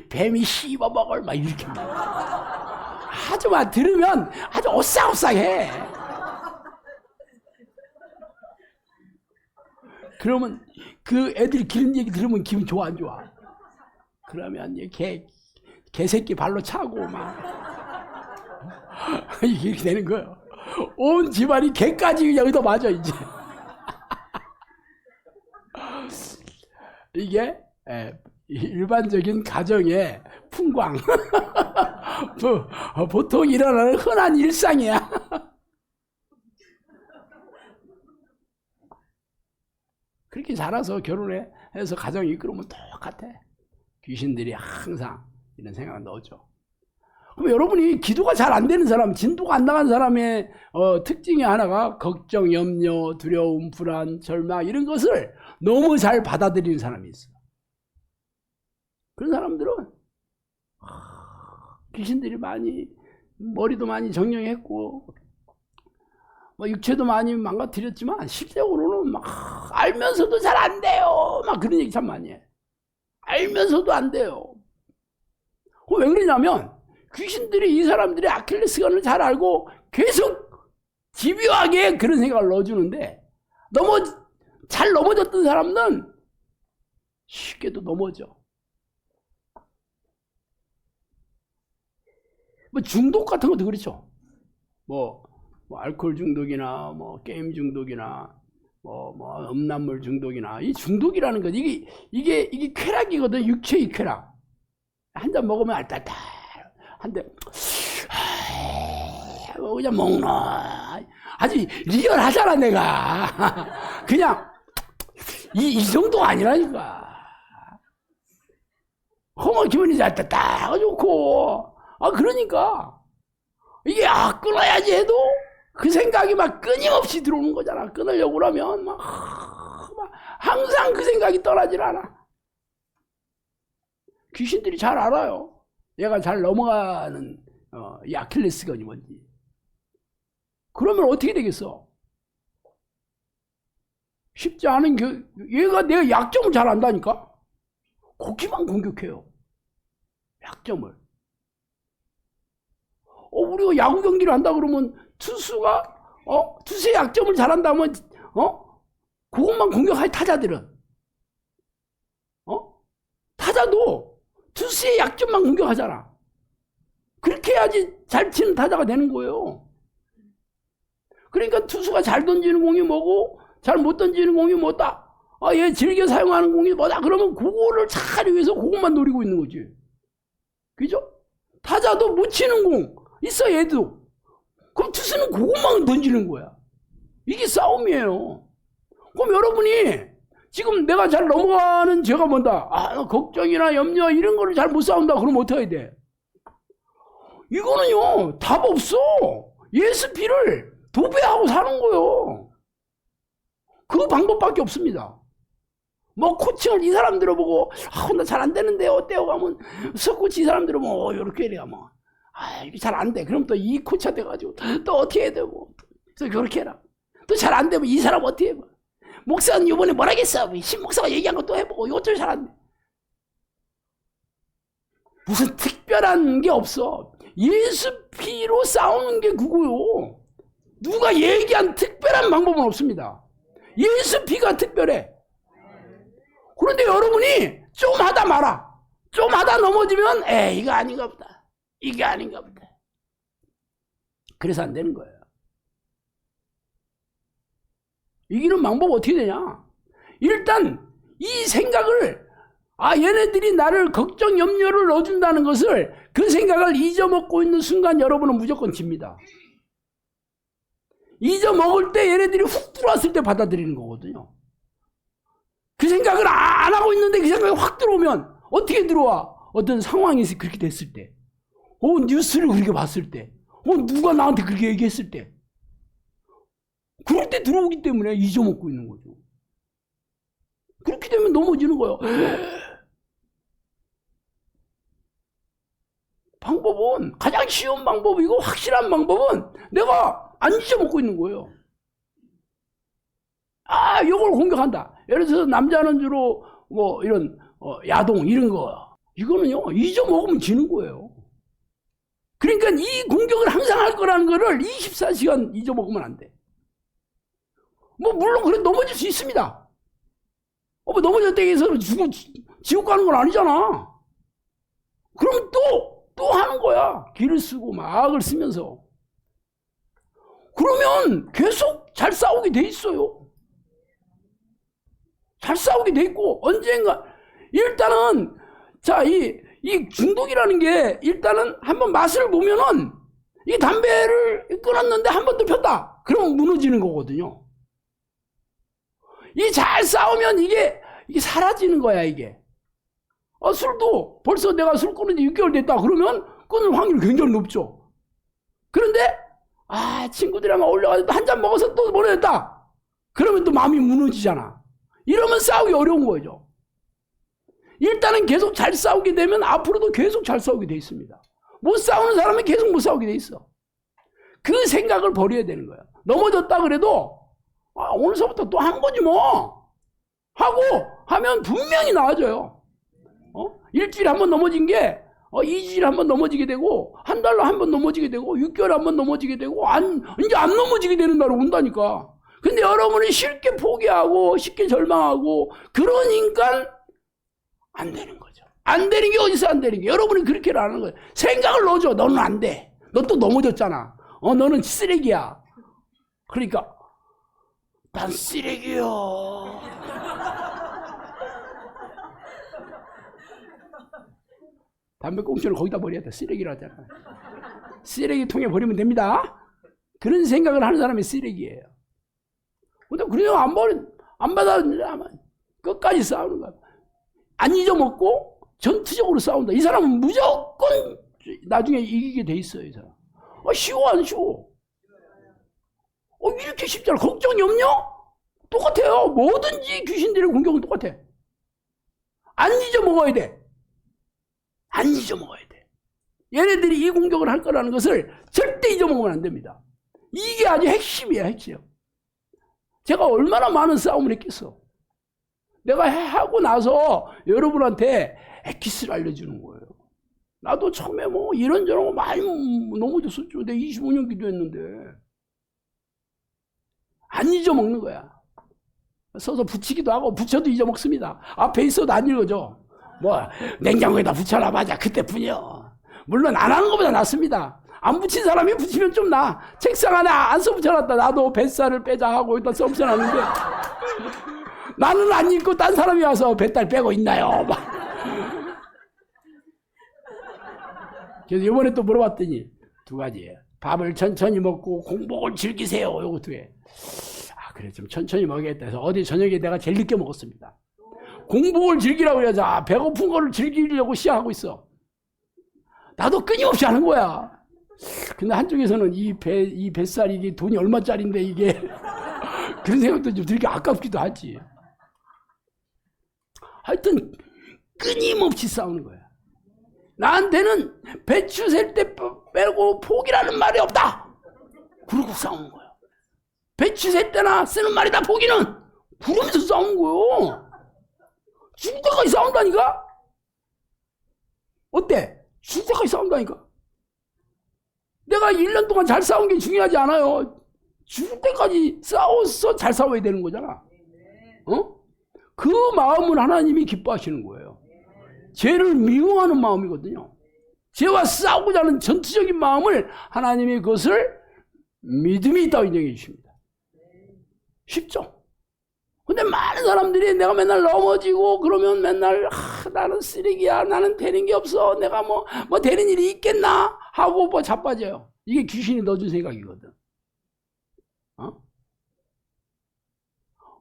뱀이 씹어먹을 막 이렇게 아주 막 들으면 아주 오싹오싹해. 그러면 그 애들이 기른 얘기 들으면 기분 좋아 안 좋아? 그러면 개새끼 발로 차고 막 이렇게 되는 거예요. 온 집안이 개까지 그냥 얻어맞아 이제. 이게 일반적인 가정의 풍광. 보통 일어나는 흔한 일상이야. 그렇게 자라서 결혼해서 가정이 이끌으면 똑같아. 귀신들이 항상 이런 생각을 넣어줘. 그럼 여러분이 기도가 잘 안 되는 사람, 진도가 안 나간 사람의 특징이 하나가 걱정, 염려, 두려움, 불안, 절망 이런 것을 너무 잘 받아들이는 사람이 있어. 그런 사람들은 귀신들이 많이 머리도 많이 정령했고 뭐 육체도 많이 망가뜨렸지만 실제적으로는 막 알면서도 잘 안 돼요. 막 그런 얘기 참 많이 해. 알면서도 안 돼요. 왜 그러냐면 귀신들이 이 사람들의 아킬레스건을 잘 알고 계속 집요하게 그런 생각을 넣어주는데 잘 넘어졌던 사람은 쉽게도 넘어져. 뭐 중독 같은 것도 그렇죠. 뭐 알코올 중독이나 뭐 게임 중독이나 뭐 음란물 중독이나 이 중독이라는 것 이게 쾌락이거든. 육체의 쾌락. 한 잔 먹으면 알딸딸. 한데 그냥 먹나. 아주 리얼하잖아 내가. 그냥 이 정도가 아니라니까. 허머 기분이 알딸딸 좋고. 그러니까 이게 끊어야지 해도 그 생각이 막 끊임없이 들어오는 거잖아. 끊으려고 그러면 막 항상 그 생각이 떠나질 않아. 귀신들이 잘 알아요. 얘가 잘 넘어가는 이 아킬레스건이 뭔지. 그러면 어떻게 되겠어? 쉽지 않은 얘가 내가 약점을 잘 안다니까. 거기만 공격해요. 약점을. 우리가 야구 경기를 한다 그러면 투수가 투수의 약점을 잘한다면 그것만 공격할 타자들은 타자도 투수의 약점만 공격하잖아. 그렇게 해야지 잘 치는 타자가 되는 거예요. 그러니까 투수가 잘 던지는 공이 뭐고 잘 못 던지는 공이 뭐다. 얘 즐겨 사용하는 공이 뭐다. 그러면 그거를 잘 위해서 그것만 노리고 있는 거지. 그죠? 타자도 못 치는 공 있어 얘도. 그럼 투수는 그것만 던지는 거야. 이게 싸움이에요. 그럼 여러분이 지금 내가 잘 넘어가는 죄가 뭔다? 걱정이나 염려 이런 거를 잘 못 싸운다. 그럼 어떻게 해야 돼? 이거는요 답 없어. 예수 피를 도배하고 사는 거예요. 그 방법밖에 없습니다. 뭐 코칭을 이 사람 들어보고 나 잘 안 되는데 어때요? 가면 석코치 이 사람 들어보면 이렇게 해야 뭐 이게 잘 안 돼. 그럼 또 이 코치한테 가지고 또 어떻게 해야 되고 또 그렇게 해라. 또 잘 안 되면 이 사람 어떻게 해봐. 목사는 이번에 뭐라겠어. 신 목사가 얘기한 것도 해보고 이것도 잘 안 돼. 무슨 특별한 게 없어. 예수 피로 싸우는 게 그거요. 누가 얘기한 특별한 방법은 없습니다. 예수 피가 특별해. 그런데 여러분이 좀 하다 말아. 좀 하다 넘어지면 이거 아닌가 보다. 이게 아닌가 보다. 그래서 안 되는 거예요. 이기는 방법 어떻게 되냐? 일단 이 생각을 얘네들이 나를 걱정 염려를 넣어준다는 것을 그 생각을 잊어먹고 있는 순간 여러분은 무조건 집니다. 잊어먹을 때 얘네들이 훅 들어왔을 때 받아들이는 거거든요. 그 생각을 안 하고 있는데 그 생각이 확 들어오면 어떻게 들어와? 어떤 상황에서 그렇게 됐을 때, 뉴스를 그렇게 봤을 때, 누가 나한테 그렇게 얘기했을 때, 그럴 때 들어오기 때문에 잊어먹고 있는 거죠. 그렇게 되면 넘어지는 거예요. 방법은 가장 쉬운 방법이고 확실한 방법은 내가 안 잊어먹고 있는 거예요. 이걸 공격한다. 예를 들어서 남자는 주로 뭐 이런 야동 이런 거 이거는요 잊어먹으면 지는 거예요. 그러니까 이 공격을 항상 할 거라는 거를 24시간 잊어먹으면 안 돼. 뭐 물론 그래 넘어질 수 있습니다. 뭐 넘어졌다고 해서 지옥 가는 건 아니잖아. 그럼 또 하는 거야. 기를 쓰고 막을 쓰면서. 그러면 계속 잘 싸우게 돼 있어요. 잘 싸우게 돼 있고 언젠가 일단은 이 중독이라는 게 일단은 한번 맛을 보면은 이 담배를 끊었는데 한 번 더 폈다. 그럼 무너지는 거거든요. 이 잘 싸우면 이게 사라지는 거야 이게. 술도 벌써 내가 술 끊은 지 6개월 됐다. 그러면 끊을 확률이 굉장히 높죠. 그런데 친구들이랑 어울려가지고 한 잔 먹어서 또 보내줬다. 그러면 또 마음이 무너지잖아. 이러면 싸우기 어려운 거죠. 일단은 계속 잘 싸우게 되면 앞으로도 계속 잘 싸우게 돼 있습니다. 못 싸우는 사람은 계속 못 싸우게 돼 있어. 그 생각을 버려야 되는 거야. 넘어졌다 그래도 오늘서부터 또 하는 거지 뭐 하고 하면 분명히 나아져요. 일주일에 한 번 넘어진 게 2주일에 한 번 넘어지게 되고 한 달로 한 번 넘어지게 되고 6개월에 한 번 넘어지게 되고 이제 안 넘어지게 되는 날이 온다니까. 근데 여러분이 쉽게 포기하고 쉽게 절망하고 그러니까 안 되는 거죠. 안 되는 게 어디서 안 되는 게 여러분이 그렇게 하는 거예요. 생각을 넣어줘. 너는 안 돼. 너 또 넘어졌잖아. 너는 쓰레기야. 그러니까 난 쓰레기요. 담배꽁초를 거기다 버려야 돼. 쓰레기라 하잖아. 쓰레기통에 버리면 됩니다. 그런 생각을 하는 사람이 쓰레기예요. 근데 그래요. 안 받아 끝까지 싸우는 거야. 안 잊어먹고 전투적으로 싸운다. 이 사람은 무조건 나중에 이기게 돼 있어요. 이 사람. 쉬워 안 쉬워? 이렇게 쉽잖아. 걱정이 없냐? 똑같아요. 뭐든지 귀신들의 공격은 똑같아. 안 잊어먹어야 돼. 안 잊어먹어야 돼. 얘네들이 이 공격을 할 거라는 것을 절대 잊어먹으면 안 됩니다. 이게 아주 핵심이야, 핵심. 제가 얼마나 많은 싸움을 했겠어. 내가 하고 나서 여러분한테 엑기스를 알려주는 거예요. 나도 처음에 뭐 이런저런 거 많이 넘어졌었죠. 내가 25년 기도했는데. 안 잊어먹는 거야. 써서 붙이기도 하고 붙여도 잊어먹습니다. 앞에 있어도 안 읽어져. 뭐 냉장고에다 붙여라 맞아 그때뿐이요. 물론 안 하는 것보다 낫습니다. 안 붙인 사람이 붙이면 좀 나아. 책상 안에 안 써 붙여놨다. 나도 뱃살을 빼자 하고 일단 써 붙여놨는데 나는 안 읽고 딴 사람이 와서 뱃살 빼고 있나요? 막. 그래서 이번에 또 물어봤더니 두 가지예요. 밥을 천천히 먹고 공복을 즐기세요. 요거 두 개. 그래 좀 천천히 먹어야겠다 해서 어제 저녁에 내가 제일 늦게 먹었습니다. 공복을 즐기라고 해야지. 배고픈 거를 즐기려고 시작하고 있어. 나도 끊임없이 하는 거야. 근데 한쪽에서는 이 뱃살 이게 돈이 얼마짜린데 이게 그런 생각도 좀 들게 아깝기도 하지. 하여튼 끊임없이 싸우는 거야. 나한테는 배추 셀 때 빼고 포기라는 말이 없다. 그러고 싸우는 거야. 배추 셀 때나 쓰는 말이다 포기는. 그러면서 싸우는 거요. 죽을 때까지 싸운다니까? 어때? 죽을 때까지 싸운다니까? 내가 1년 동안 잘 싸운 게 중요하지 않아요. 죽을 때까지 싸워서 잘 싸워야 되는 거잖아. 그 마음을 하나님이 기뻐하시는 거예요. 죄를 미워하는 마음이거든요. 죄와 싸우고자 하는 전투적인 마음을 하나님이 그것을 믿음이 있다고 인정해 주십니다. 쉽죠? 근데 많은 사람들이 내가 맨날 넘어지고 그러면 맨날 나는 쓰레기야. 나는 되는 게 없어. 내가 뭐 되는 일이 있겠나 하고 뭐 자빠져요. 이게 귀신이 넣어준 생각이거든.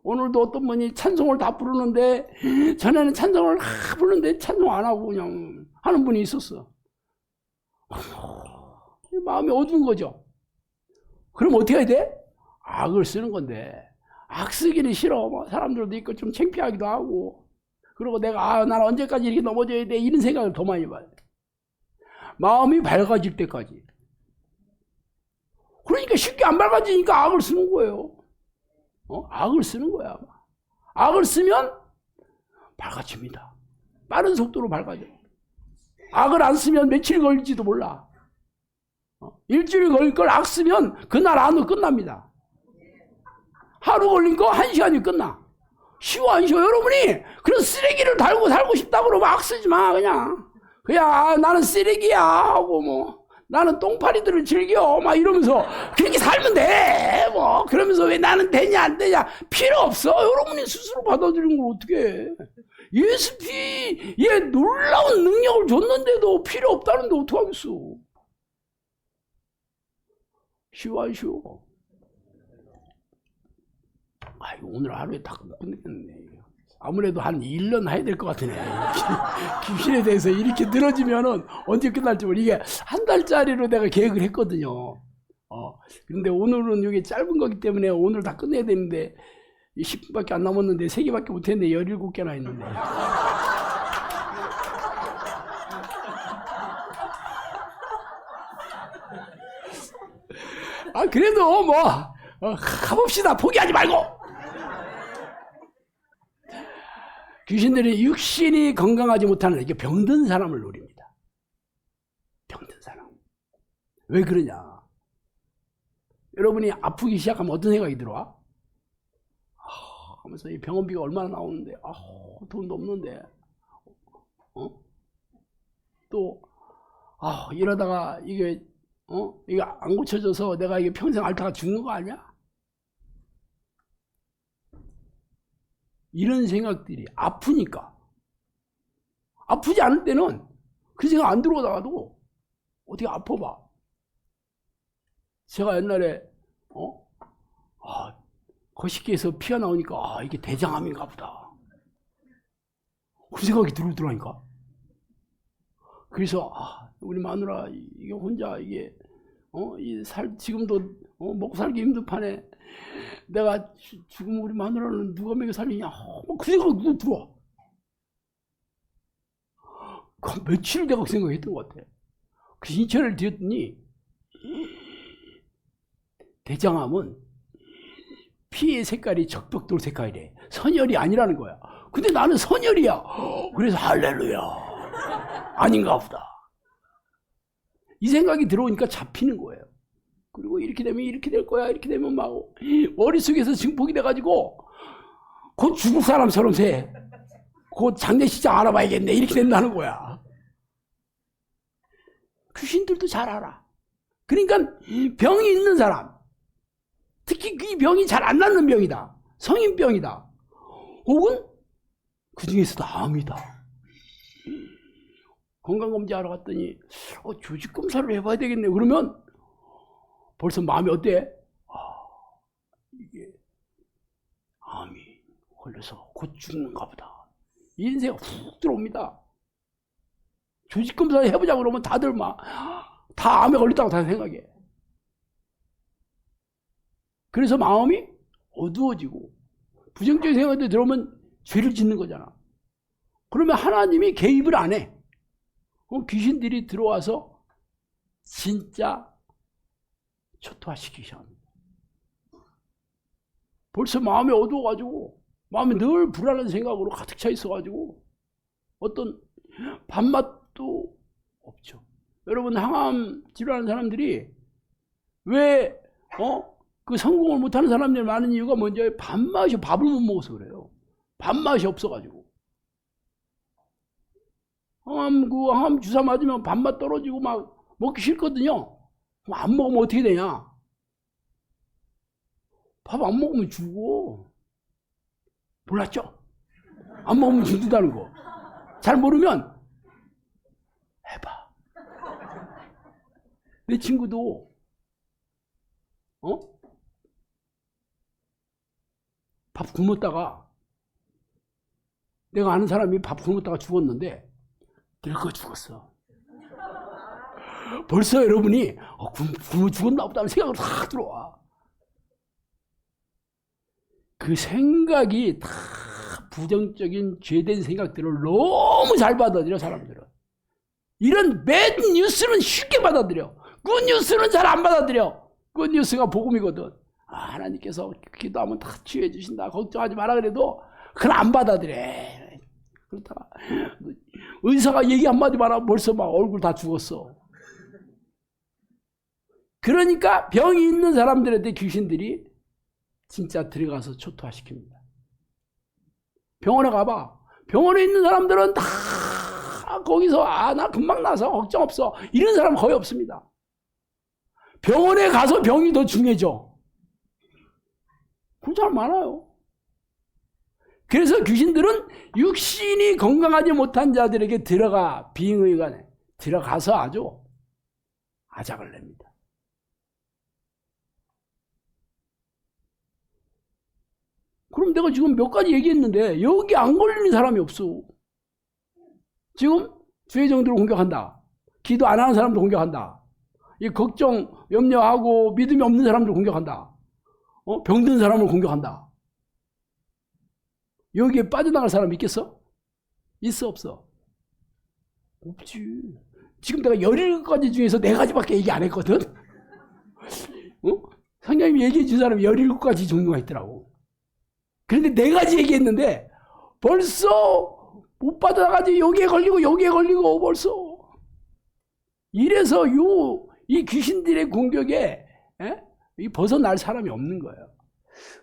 오늘도 어떤 분이 찬송을 다 부르는데 전에는 찬송을 부르는데 찬송 안 하고 그냥 하는 분이 있었어. 마음이 어두운 거죠. 그럼 어떻게 해야 돼? 악을 쓰는 건데 악 쓰기는 싫어. 사람들도 있고 좀 창피하기도 하고. 그리고 내가 나는 언제까지 이렇게 넘어져야 돼 이런 생각을 더 많이 봐요. 마음이 밝아질 때까지. 그러니까 쉽게 안 밝아지니까 악을 쓰는 거예요. 악을 쓰는 거야. 악을 쓰면 밝아집니다. 빠른 속도로 밝아져. 악을 안 쓰면 며칠 걸릴지도 몰라. 일주일 걸릴 걸 악 쓰면 그날 안으로 끝납니다. 하루 걸린 거 1시간이 끝나. 쉬워 안 쉬워? 여러분이 그런 쓰레기를 달고 살고 싶다 그러면 악 쓰지 마. 그냥 나는 쓰레기야 하고 뭐 나는 똥파리들을 즐겨 막 이러면서 그렇게 살면 돼. 뭐 그러면서 왜 나는 되냐 안 되냐 필요 없어. 여러분이 스스로 받아들이는 걸 어떻게 해. 예수피 얘 놀라운 능력을 줬는데도 필요 없다는데 어떡하겠어. 쉬워 안 쉬워? 오늘 하루에 다 못 끝내겠네. 아무래도 한 1년 해야 될 것 같으네. 귀신에 대해서 이렇게 늘어지면은 언제 끝날지 모르. 이게 한 달짜리로 내가 계획을 했거든요. 근데 오늘은 이게 짧은 거기 때문에 오늘 다 끝내야 되는데 10분밖에 안 남았는데 3개밖에 못 했는데 17개나 했는데. 그래도 뭐 가봅시다. 포기하지 말고. 귀신들이 육신이 건강하지 못하는 이게 병든 사람을 노립니다. 병든 사람. 왜 그러냐? 여러분이 아프기 시작하면 어떤 생각이 들어와? 하면서 이 병원비가 얼마나 나오는데, 돈도 없는데, 또, 이러다가 이게 안 고쳐져서 내가 이게 평생 앓다가 죽는 거 아니야? 이런 생각들이 아프니까. 아프지 않을 때는 그 생각 안 들어오다가도 어떻게 아파봐. 제가 옛날에, 거시기에서 피가 나오니까, 이게 대장암인가 보다. 그 생각이 들어오더라니까. 그래서, 우리 마누라, 이게 혼자, 이게, 지금도, 먹고 살기 힘든 판에, 내가 죽으면 우리 마누라는 누가 먹여 살리냐. 그 생각이 들어와. 며칠 내가 그 생각했던 것 같아. 그 신천을 드렸더니, 대장암은 피의 색깔이 적벽돌 색깔이래. 선혈이 아니라는 거야. 근데 나는 선혈이야. 그래서 할렐루야. 아닌가 보다. 이 생각이 들어오니까 잡히는 거예요. 그리고 이렇게 되면 이렇게 될 거야. 이렇게 되면 막 머릿속에서 증폭이 돼가지고 곧 죽을 사람처럼 돼. 곧 장례식장 알아봐야겠네. 이렇게 된다는 거야. 귀신들도 잘 알아. 그러니까 병이 있는 사람, 특히 이 병이 잘 안 낫는 병이다. 성인병이다. 혹은 그 중에서도 암이다. 건강검진하러 갔더니 조직검사를 해봐야 되겠네. 그러면 벌써 마음이 어때? 이게 암이 걸려서 곧 죽는가 보다. 이 인생이 훅 들어옵니다. 조직검사 해보자 그러면 다들 막 다 암에 걸렸다고 다 생각해. 그래서 마음이 어두워지고 부정적인 생각들이 들어오면 죄를 짓는 거잖아. 그러면 하나님이 개입을 안 해. 귀신들이 들어와서 진짜 초토화시키기 시작합니다. 벌써 마음이 어두워가지고 마음이 늘 불안한 생각으로 가득 차 있어가지고 어떤 밥맛도 없죠. 여러분 항암 치료하는 사람들이 왜 그 성공을 못하는 사람들이 많은 이유가 먼저 밥맛이 밥을 못 먹어서 그래요. 밥맛이 없어가지고 항암 주사 맞으면 밥맛 떨어지고 막 먹기 싫거든요. 그럼 안 먹으면 어떻게 되냐? 밥 안 먹으면 죽어. 몰랐죠? 안 먹으면 죽는다는 거. 잘 모르면 해봐. 내 친구도 밥 굶었다가 내가 아는 사람이 밥 굶었다가 죽었는데 늙어 죽었어. 벌써 여러분이 굶어 죽었나 보다는 생각으로 다 들어와. 그 생각이 다 부정적인 죄된 생각들을 너무 잘 받아들여 사람들은. 이런 배드 뉴스는 쉽게 받아들여. 굿 뉴스는 잘 안 받아들여. 굿 뉴스가 복음이거든. 하나님께서 기도하면 다 치유해 주신다. 걱정하지 마라 그래도 그건 안 받아들여. 그렇다가 의사가 얘기 한마디 말하면 벌써 막 얼굴 다 죽었어. 그러니까 병이 있는 사람들한테 귀신들이 진짜 들어가서 초토화시킵니다. 병원에 가봐. 병원에 있는 사람들은 다 거기서 나 금방 나서 걱정 없어. 이런 사람 거의 없습니다. 병원에 가서 병이 더 중해져. 그런 사람 많아요. 그래서 귀신들은 육신이 건강하지 못한 자들에게 비잉의간에 들어가서 아주 아작을 냅니다. 그럼 내가 지금 몇 가지 얘기했는데 여기 안 걸리는 사람이 없어. 지금 주의 정도를 공격한다. 기도 안 하는 사람도 공격한다. 이 걱정, 염려하고 믿음이 없는 사람들 공격한다. 병든 사람을 공격한다. 여기에 빠져나갈 사람 있겠어? 있어 없어? 없지. 지금 내가 17가지 중에서 4가지밖에 얘기 안 했거든. 성령님이 얘기해 준 사람이 17가지 종류가 있더라고. 그런데 4가지 얘기했는데 벌써 못 받아가지고 여기에 걸리고 벌써. 이래서 이 귀신들의 공격에 이 벗어날 사람이 없는 거예요.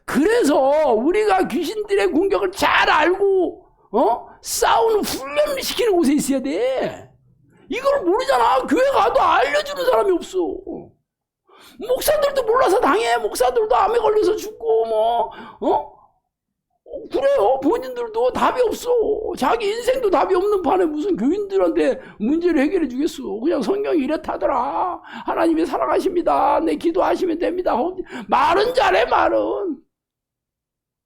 그래서 우리가 귀신들의 공격을 잘 알고 싸우는 훈련을 시키는 곳에 있어야 돼. 이걸 모르잖아. 교회 가도 알려주는 사람이 없어. 목사들도 몰라서 당해. 목사들도 암에 걸려서 죽고 그래요. 본인들도 답이 없어. 자기 인생도 답이 없는 판에 무슨 교인들한테 문제를 해결해 주겠어. 그냥 성경이 이렇다더라. 하나님이 사랑하십니다. 내 기도하시면 됩니다. 말은 잘해, 말은.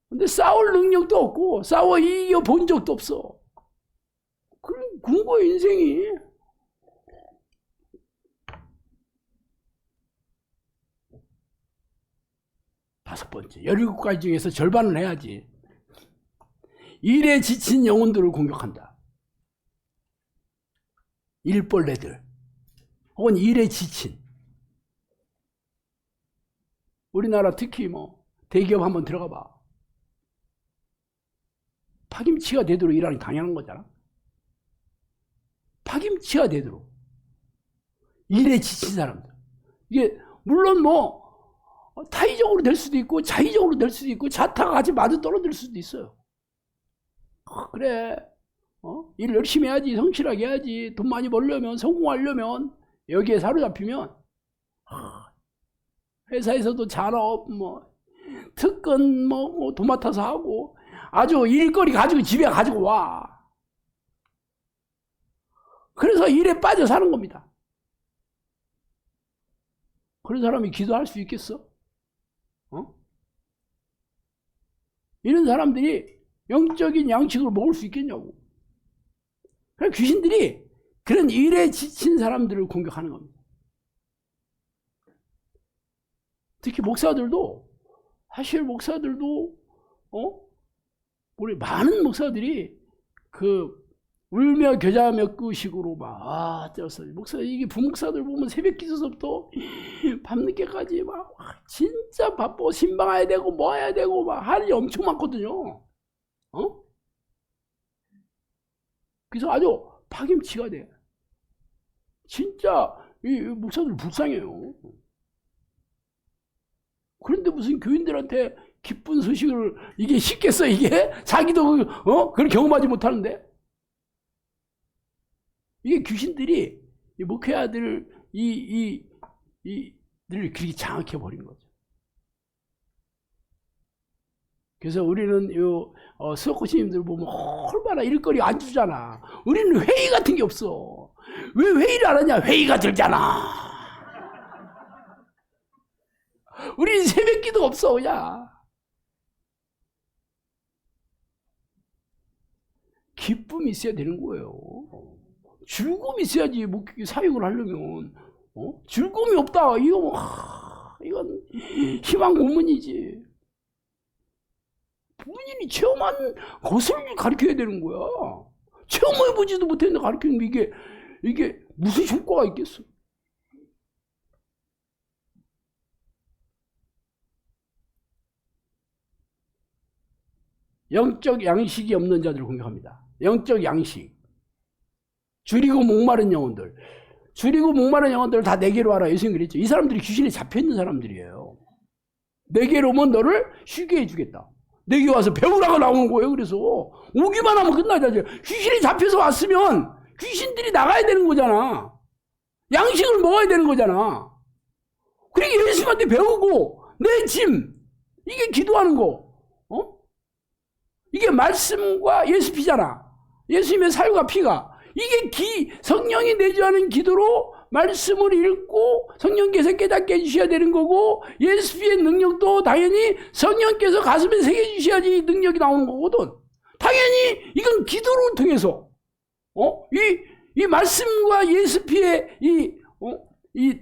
근데 싸울 능력도 없고 싸워 이겨 본 적도 없어. 그런 거야, 인생이. 다섯 번째, 17가지 중에서 절반을 해야지. 일에 지친 영혼들을 공격한다. 일벌레들 혹은 일에 지친. 우리나라 특히 대기업 한번 들어가 봐. 파김치가 되도록 일하는 게 당연한 거잖아. 파김치가 되도록 일에 지친 사람들. 이게 물론 타의적으로 될 수도 있고 자의적으로 될 수도 있고 자타가 같이 맞아 떨어질 수도 있어요. 그래, 일 열심히 해야지, 성실하게 해야지, 돈 많이 벌려면, 성공하려면, 여기에 사로잡히면 회사에서도 잔업, 특근 도맡아서 하고 아주 일거리 가지고 집에 가지고 와. 그래서 일에 빠져 사는 겁니다. 그런 사람이 기도할 수 있겠어? 이런 사람들이 영적인 양식을 먹을 수 있겠냐고. 그래서 귀신들이 그런 일에 지친 사람들을 공격하는 겁니다. 특히 목사들도, 사실 목사들도 우리 많은 목사들이 울며 겨자 먹기식으로 목사, 이게 부목사들 보면 새벽 기도서부터 밤늦게까지 진짜 바빠. 신방해야 되고 뭐 해야 되고 할 일이 엄청 많거든요. 그래서 아주 파김치가 돼. 진짜 이 목사들 불쌍해요. 그런데 무슨 교인들한테 기쁜 소식을 이게 쉽겠어, 이게? 자기도 그걸 경험하지 못하는데. 이게 귀신들이 이 목회자들을 늘 그렇게 장악해 버린 거죠. 그래서 우리는 수석고시님들 보면 얼마나 일거리 안 주잖아. 우리는 회의 같은 게 없어. 왜 회의를 안 하냐? 회의가 들잖아. 우리는 새벽 기도 없어, 그냥. 기쁨이 있어야 되는 거예요. 즐거움이 있어야지 사역을 하려면. 즐거움이 없다. 이건 희망 고문이지. 본인이 체험한 것을 가르쳐야 되는 거야. 체험해보지도 못했는데 가르치는 이게 무슨 효과가 있겠어? 영적 양식이 없는 자들을 공격합니다. 영적 양식. 줄이고 목마른 영혼들. 줄이고 목마른 영혼들을 다 내게로 와라. 예수님 그랬죠. 이 사람들이 귀신에 잡혀있는 사람들이에요. 내게로 오면 너를 쉬게 해주겠다. 내게 와서 배우라고 나오는 거예요. 그래서 오기만 하면 끝나죠. 귀신이 잡혀서 왔으면 귀신들이 나가야 되는 거잖아. 양식을 먹어야 되는 거잖아. 그러니까 예수님한테 배우고 내 짐, 이게 기도하는 거. 이게 말씀과 예수피잖아. 예수님의 살과 피가. 이게 성령이 내주하는 기도로 말씀을 읽고 성령께서 깨닫게 해주셔야 되는 거고, 예수의 능력도 당연히 성령께서 가슴에 새겨주셔야지 능력이 나오는 거거든. 당연히 이건 기도를 통해서 이 말씀과 예수피의 이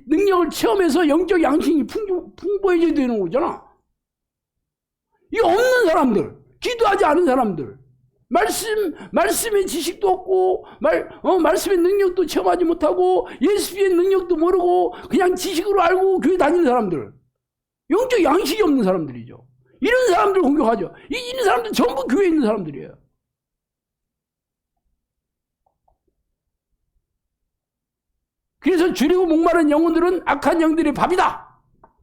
능력을 체험해서 영적 양식이 풍부해져야 되는 거잖아. 이 없는 사람들, 기도하지 않은 사람들, 말씀의 지식도 없고, 말씀의 능력도 체험하지 못하고, 예수의 능력도 모르고, 그냥 지식으로 알고 교회 다니는 사람들. 영적 양식이 없는 사람들이죠. 이런 사람들 공격하죠. 이런 사람들 전부 교회에 있는 사람들이에요. 그래서 줄이고 목마른 영혼들은 악한 영들의 밥이다.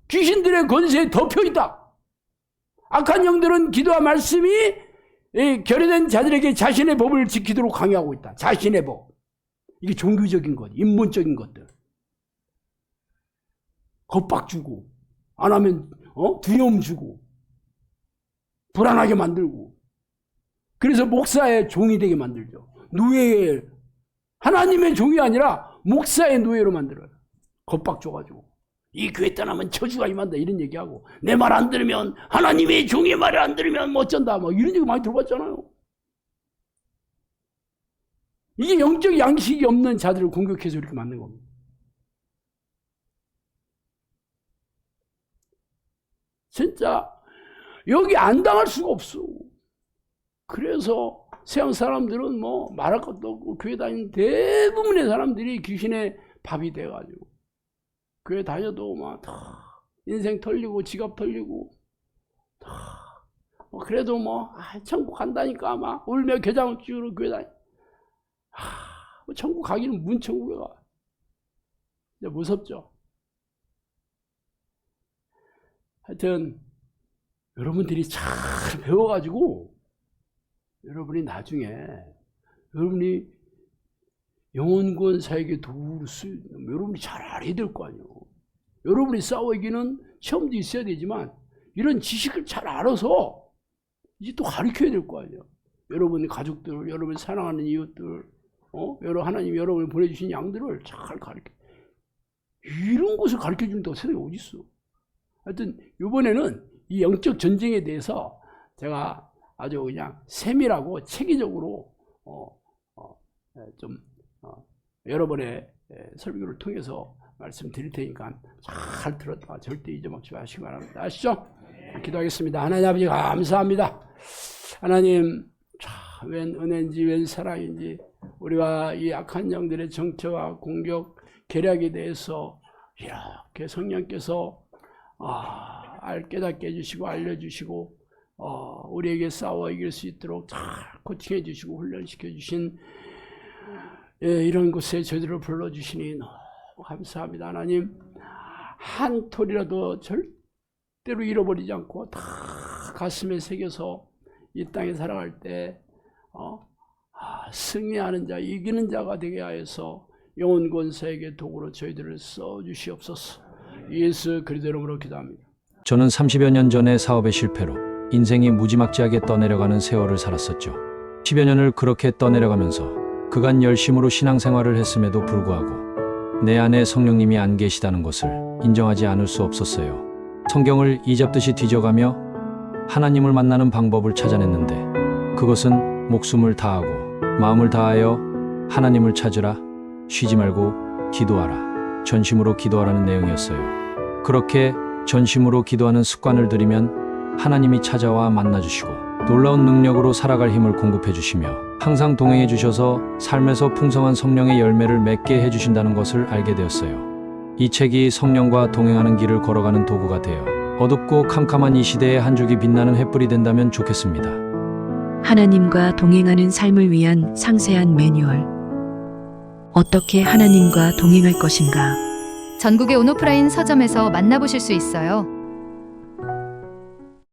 귀신들의 권세에 덮여있다. 악한 영들은 기도와 말씀이 결여된 자들에게 자신의 법을 지키도록 강요하고 있다. 자신의 법. 이게 종교적인 것, 인본적인 것들. 겁박 주고, 안 하면 두려움 주고, 불안하게 만들고. 그래서 목사의 종이 되게 만들죠. 노예의, 하나님의 종이 아니라 목사의 노예로 만들어요. 겁박 줘가지고. 이 교회 떠나면 저주가 임한다 이런 얘기하고, 내 말 안 들으면, 하나님의 종의 말을 안 들으면 뭐 어쩐다 뭐 이런 얘기 많이 들어봤잖아요. 이게 영적 양식이 없는 자들을 공격해서 이렇게 만든 겁니다. 진짜 여기 안 당할 수가 없어. 그래서 세상 사람들은 뭐 말할 것도 없고, 교회 다니는 대부분의 사람들이 귀신의 밥이 돼가지고 교회 다녀도 막 인생 털리고 지갑 털리고 그래도 뭐 천국 간다니까 막 울며 겨자먹 쥐우러 교회 다니. 천국 가기는 문천국에 가. 이제 무섭죠. 하여튼 여러분들이 잘 배워가지고 여러분이 나중에 여러분이 영혼권 사역의 도구로 여러분이 잘 알아야 될 거 아니에요. 여러분이 싸워 이기는 시험도 있어야 되지만 이런 지식을 잘 알아서 이제 또 가르쳐야 될 거 아니에요. 여러분의 가족들, 여러분이 사랑하는 이웃들, 하나님 여러분이 보내주신 양들을 잘 가르쳐. 이런 것을 가르쳐 준다고 세상에 어디 있어. 하여튼 이번에는 이 영적 전쟁에 대해서 제가 아주 그냥 세밀하고 체계적으로 여러 번의 설교를 통해서 말씀드릴 테니까 잘 들었다가 절대 잊어먹지 마시기 바랍니다. 아시죠? 기도하겠습니다. 하나님 아버지 감사합니다. 하나님 웬 은혜인지 웬 사랑인지 우리가 이 악한 영들의 정체와 공격 계략에 대해서 이렇게 성령께서 깨닫게 해주시고 알려주시고 우리에게 싸워 이길 수 있도록 잘 코칭해 주시고 훈련시켜 주신 이런 곳에 저희들을 불러주시니 너무 감사합니다. 하나님 한 톨이라도 절대로 잃어버리지 않고 다 가슴에 새겨서 이 땅에 살아갈 때 승리하는 자, 이기는 자가 되게 하여서 영혼 권세에게 도구로 저희들을 써주시옵소서. 예수 그리스도 이름으로 기도합니다. 저는 30여 년 전에 사업의 실패로 인생이 무지막지하게 떠내려가는 세월을 살았었죠. 10여 년을 그렇게 떠내려가면서 그간 열심으로 신앙생활을 했음에도 불구하고 내 안에 성령님이 안 계시다는 것을 인정하지 않을 수 없었어요. 성경을 이잡듯이 뒤져가며 하나님을 만나는 방법을 찾아냈는데 그것은 목숨을 다하고 마음을 다하여 하나님을 찾으라, 쉬지 말고 기도하라, 전심으로 기도하라는 내용이었어요. 그렇게 전심으로 기도하는 습관을 들이면 하나님이 찾아와 만나주시고 놀라운 능력으로 살아갈 힘을 공급해 주시며 항상 동행해 주셔서 삶에서 풍성한 성령의 열매를 맺게 해주신다는 것을 알게 되었어요. 이 책이 성령과 동행하는 길을 걸어가는 도구가 되어 어둡고 캄캄한 이 시대에 한 줄기 빛나는 횃불이 된다면 좋겠습니다. 하나님과 동행하는 삶을 위한 상세한 매뉴얼. 어떻게 하나님과 동행할 것인가? 전국의 온오프라인 서점에서 만나보실 수 있어요.